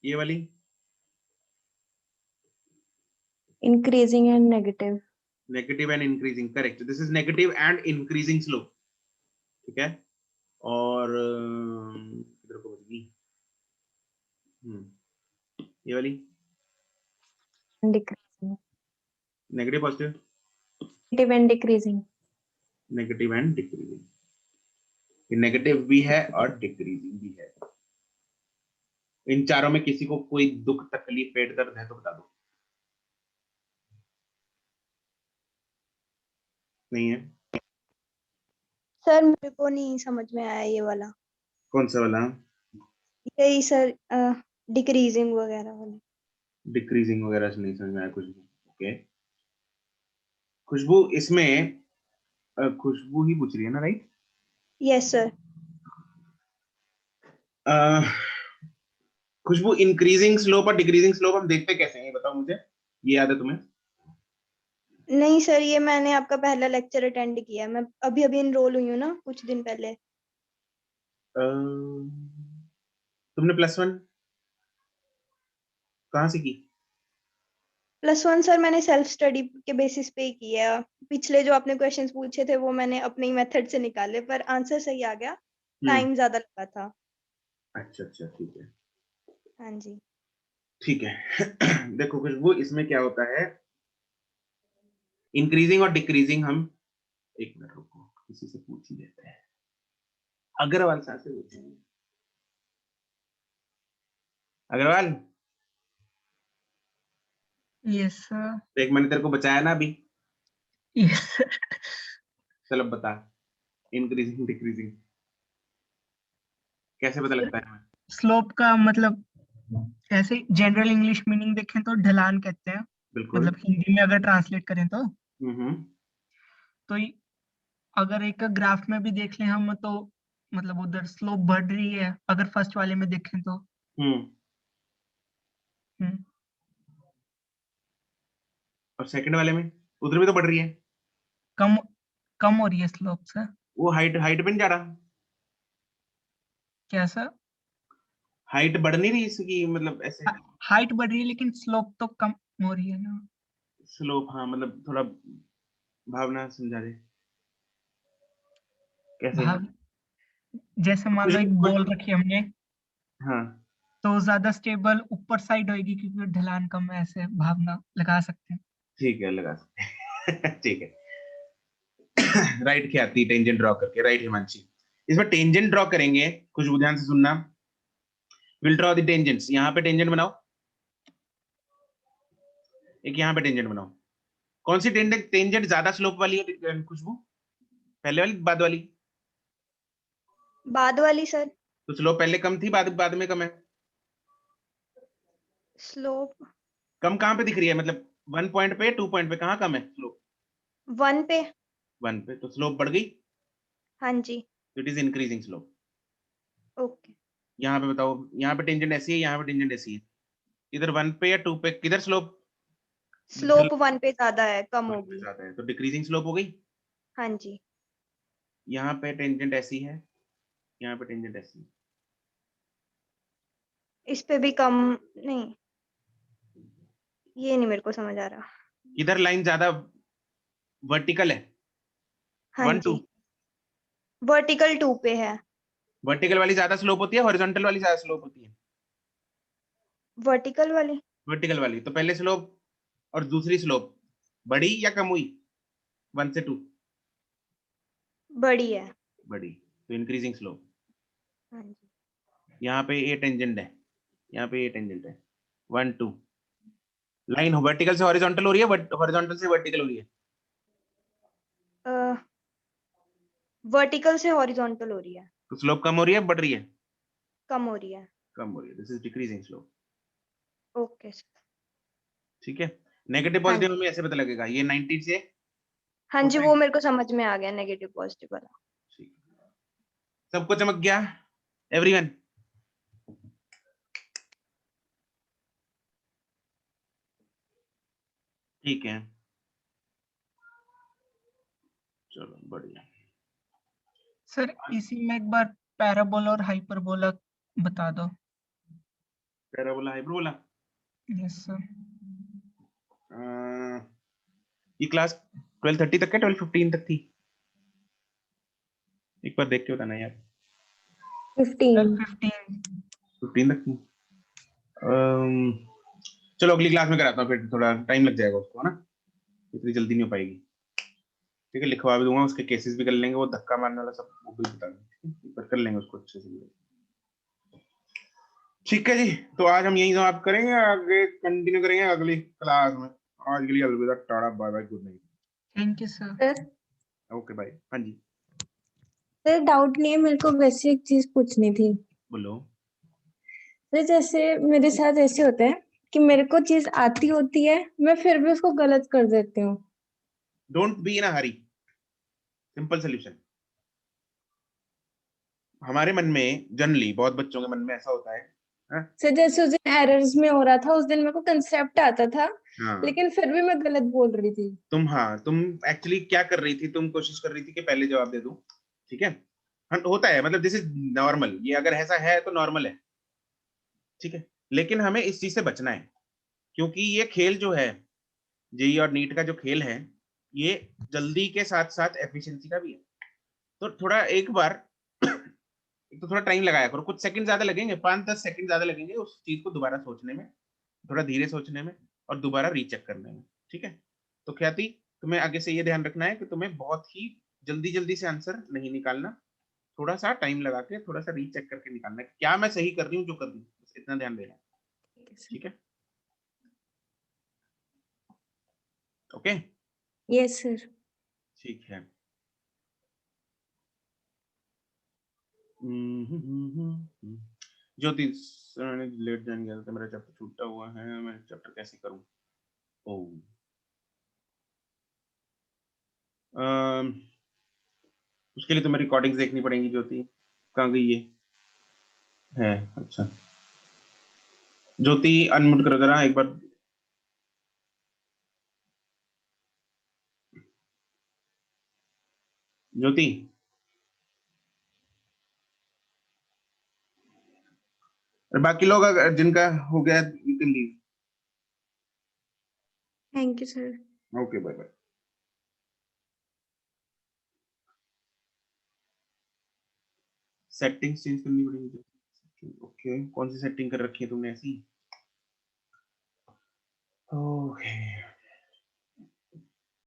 ये वाली increasing and negative. Negative and increasing, correct, this is negative and increasing slope, ठीक है। और इधर को बदली, ये वाली decreasing. Negative positive, negative and decreasing. Negative and decreasing, negative भी है और डिक्रीजिंग भी है। इन चारों में किसी को कोई दुख तकलीफ पेट दर्द है तो बता दो। नहीं है? सर मेरे को नहीं समझ में आया ये वाला। कौन सा वाला? यही सर, डिक्रीजिंग वगैरह वाला। डिक्रीजिंग वगैरह से नहीं समझ में आया कुछ भी। ओके, खुशबू, इसमें खुशबू ही पूछ रही है ना, right? Yes sir. Khushboo, increasing slope और डिक्रीजिंग स्लोप हम देखते कैसे हैं, ये बताओ मुझे, ये याद है तुम्हें? नहीं सर, ये मैंने आपका पहला लेक्चर अटेंड किया है, मैं अभी अभी इनरोल हुई हूँ ना कुछ दिन पहले। तुमने +1 कहाँ से की? +1 सर मैंने सेल्फ स्टडी के बेसिस पे ही किया। पिछले जो आपने क्वेश्चंस पूछे थे वो मैंने अपने ही मेथड से निकाले, पर आंसर सही आ गया, टाइम ज्यादा लगा था। अच्छा अच्छा, ठीक है, हाँ जी। ठीक है। देखो खुशबू, इसमें क्या होता है, इंक्रीजिंग और डिक्रीजिंग हम, एक मिनट रुको, किसी से पूछ ही लेते हैं, अग्रवाल सर से पूछेंगे। Agarwal, yes sir. देख मैंने तेरे को बचाया ना अभी, यस सर। चल अब बता, इंक्रीजिंग डिक्रीजिंग कैसे पता लगता है हमें? स्लोप का मतलब ऐसे जनरल इंग्लिश मीनिंग देखें तो ढलान कहते हैं, बिल्कुल। मतलब हिंदी में अगर ट्रांसलेट करें तो हम्म, अगर एक ग्राफ में भी देख लें हम तो मतलब उधर स्लोप बढ़ रही है, अगर फर्स्ट वाले में देखें तो। और सेकंड वाले में? उधर भी तो बढ़ रही है, कम कम हो रही है स्लोप सर। वो हाइट हाइट पे नहीं जा रहा, क्या सर? हाइट बढ़ नहीं रही इसकी, मतलब ऐसे हाइट बढ़ रही है लेकिन स्लोप तो कम हो रही है ना। स्लोप। हाँ मतलब थोड़ा भावना समझा दे कैसे। भाव जैसे मान कुछ लो एक कुछ बॉल रखी हमने, हाँ तो ज्यादा स्टेबल ऊपर साइड होएगी क्योंकि ढलान कम है, ऐसे भावना लगा सकते हैं। ठीक है, लगा सकते हैं। ठीक है। राइट क्या आती टेंजेंट ड्रॉ करके, राइट हिमांशी। इसमें टेंजेंट ड्रॉ करेंगे, कुछ ध्यान से सुनना। विल ड्रॉ द टेंजेंट्स, यहाँ पे टेंजेंट बनाओ, एक यहाँ पे टेंजेंट बनाओ। कौन सी टेंजेंट टेंजेंट ज्यादा स्लोप वाली है खुशबू, पहले वाली बाद वाली? बाद वाली सर। तो स्लोप पहले कम थी, बाद बाद में कम है। स्लोप कम कहाँ पे दिख रही है, मतलब 1 पॉइंट पे 2 पॉइंट पे कहाँ कम है स्लोप? 1 पे। 1 पे, तो स्लोप बढ़ गई, हाँ जी। It is increasing slope. Okay. यहाँ पे बताओ, यहाँ पे टेंजेंट ऐसी है, यहाँ पे टेंजेंट ऐसी है, इधर 1 पे या 2 पे किधर स्लोप स्लोप 1 पे ज्यादा है, कम 1 पे होगी। ज्यादा है, तो डिक्रीजिंग स्लोप हो गई। हाँ जी। यहाँ पे टेंजेंट ऐसी है, यहाँ पे टेंजेंट ऐसी है, इस पे भी कम। नहीं, ये नहीं मेरे को समझ आ रहा। इधर लाइन ज्यादा वर्टिकल है, हाँ 1 2। जी। वर्टिकल 2 पे है। वर्टिकल वाली ज्यादा स्लोप होती है, हॉरिजॉन्टल वाली ज्यादा स्लोप होती है? वर्टिकल वाली। वर्टिकल वाली। तो पहले स्लोप और दूसरी स्लोप बढ़ी या कम हुई, 1 से 2? बड़ी है। बढ़ी, तो इंक्रीजिंग स्लोप। हाँ जी। यहाँ पे ये टेंजेंट है, यहाँ पे ये टेंजेंट है, 1 2। लाइन वर्टिकल से हॉरिजॉन्टल हो रही है, हॉरिजॉन्टल से वर्टिकल हो रही है? वर्टिकल से हॉरिजॉन्टल हो रही है। तो स्लोप कम हो रही है, बढ़ रही है? कम हो रही है। कम हो रही है, this is decreasing slope. Okay sir. ठीक है। नेगेटिव हाँ पॉजिटिव जी। में ऐसे पता लगेगा, ये 90 से हाँ जी, होता है। वो मेरे को समझ में आ गया, नेगेटिव पॉजिटिव वाला। ठीक है। सबको चमक गया, एवरीवन? ठीक है, चलो बढ़िया। सर इसी में एक बार पैराबोला और हाइपरबोला बता दो। Parabola hyperbola, yes sir. ये क्लास 12:30 तक है, 12:15 तक थी? एक बार देख के बताना यार। 15। 15। 15 तक थी। चलो अगली क्लास में कराता हूँ, फिर थोड़ा टाइम लग जाएगा उसको, है ना, इतनी जल्दी नहीं हो पाएगी। ठीक है, लिखवा भी दूंगा, उसके केसेस भी कर लेंगे, वो धक्का मारने वाला सब वो भी बता देंगे, पर कर लेंगे उसको अच्छे से। ठीक है जी, तो आज हम यही समाप्त करेंगे, आगे कंटिन्यू करेंगे अगली क्लास में। आज के लिए अलविदा, टाटा, bye bye, good night. Thank you sir. Sir okay bye. हाँ जी सर डाउट नहीं है, मेरे को वैसे एक चीज पूछनी थी। बोलो। सर जैसे मेरे साथ ऐसे होता है कि मेरे को चीज आती होती है, मैं फिर भी उसको गलत कर देती हूँ। Don't be in a Hari, simple solution. हमारे मन में जनरली, बहुत बच्चों के मन में ऐसा होता है, हाँ? सर जैसे उस दिन एरर्स में हो रहा था, उस दिन मेरे को कंसेप्ट आता था, हाँ, लेकिन फिर भी मैं गलत बोल रही थी। तुम एक्चुअली क्या कर रही थी, तुम कोशिश कर रही थी कि पहले जवाब दे दूं। ठीक है, हाँ, होता है, मतलब दिस इज नॉर्मल, ये अगर ऐसा है तो नॉर्मल है। ठीक है, लेकिन हमें इस चीज से बचना है, क्योंकि ये खेल जो है, जेई और नीट का जो खेल है, ये जल्दी के साथ साथ एफिशिएंसी का भी है। तो थोड़ा एक बार एक तो थोड़ा टाइम लगाया करो, कुछ सेकंड ज्यादा लगेंगे, 5-10 सेकंड ज्यादा लगेंगे उस चीज को दोबारा सोचने में, थोड़ा धीरे सोचने में, और दोबारा रीचेक करने में। ठीक है, तो ख्याति, तुम्हें आगे से ये ध्यान रखना है कि तुम्हें बहुत ही जल्दी जल्दी से आंसर नहीं निकालना, थोड़ा सा टाइम लगा के थोड़ा सा रीचेक करके निकालना है, क्या मैं सही कर रही हूँ जो कर रही हूँ, बस इतना ध्यान देना है। ठीक है, ओके, यस सर। ठीक है। ज्योति, लेट जान गया था, मेरा चैप्टर छूटा हुआ है, मैं चैप्टर कैसे करूं? ओह, उसके लिए तुम्हें रिकॉर्डिंग्स देखनी पड़ेंगी ज्योति। कहाँ गई ये है? अच्छा, ज्योति अनम्यूट कर जरा एक बार। ज्योति, और बाकी लोग अगर जिनका हो गया you can leave. Thank you sir. Okay, bye bye. Settings change करनी पड़ेगी। ओके, कौन सी सेटिंग कर रखी है तुमने ऐसी? ओके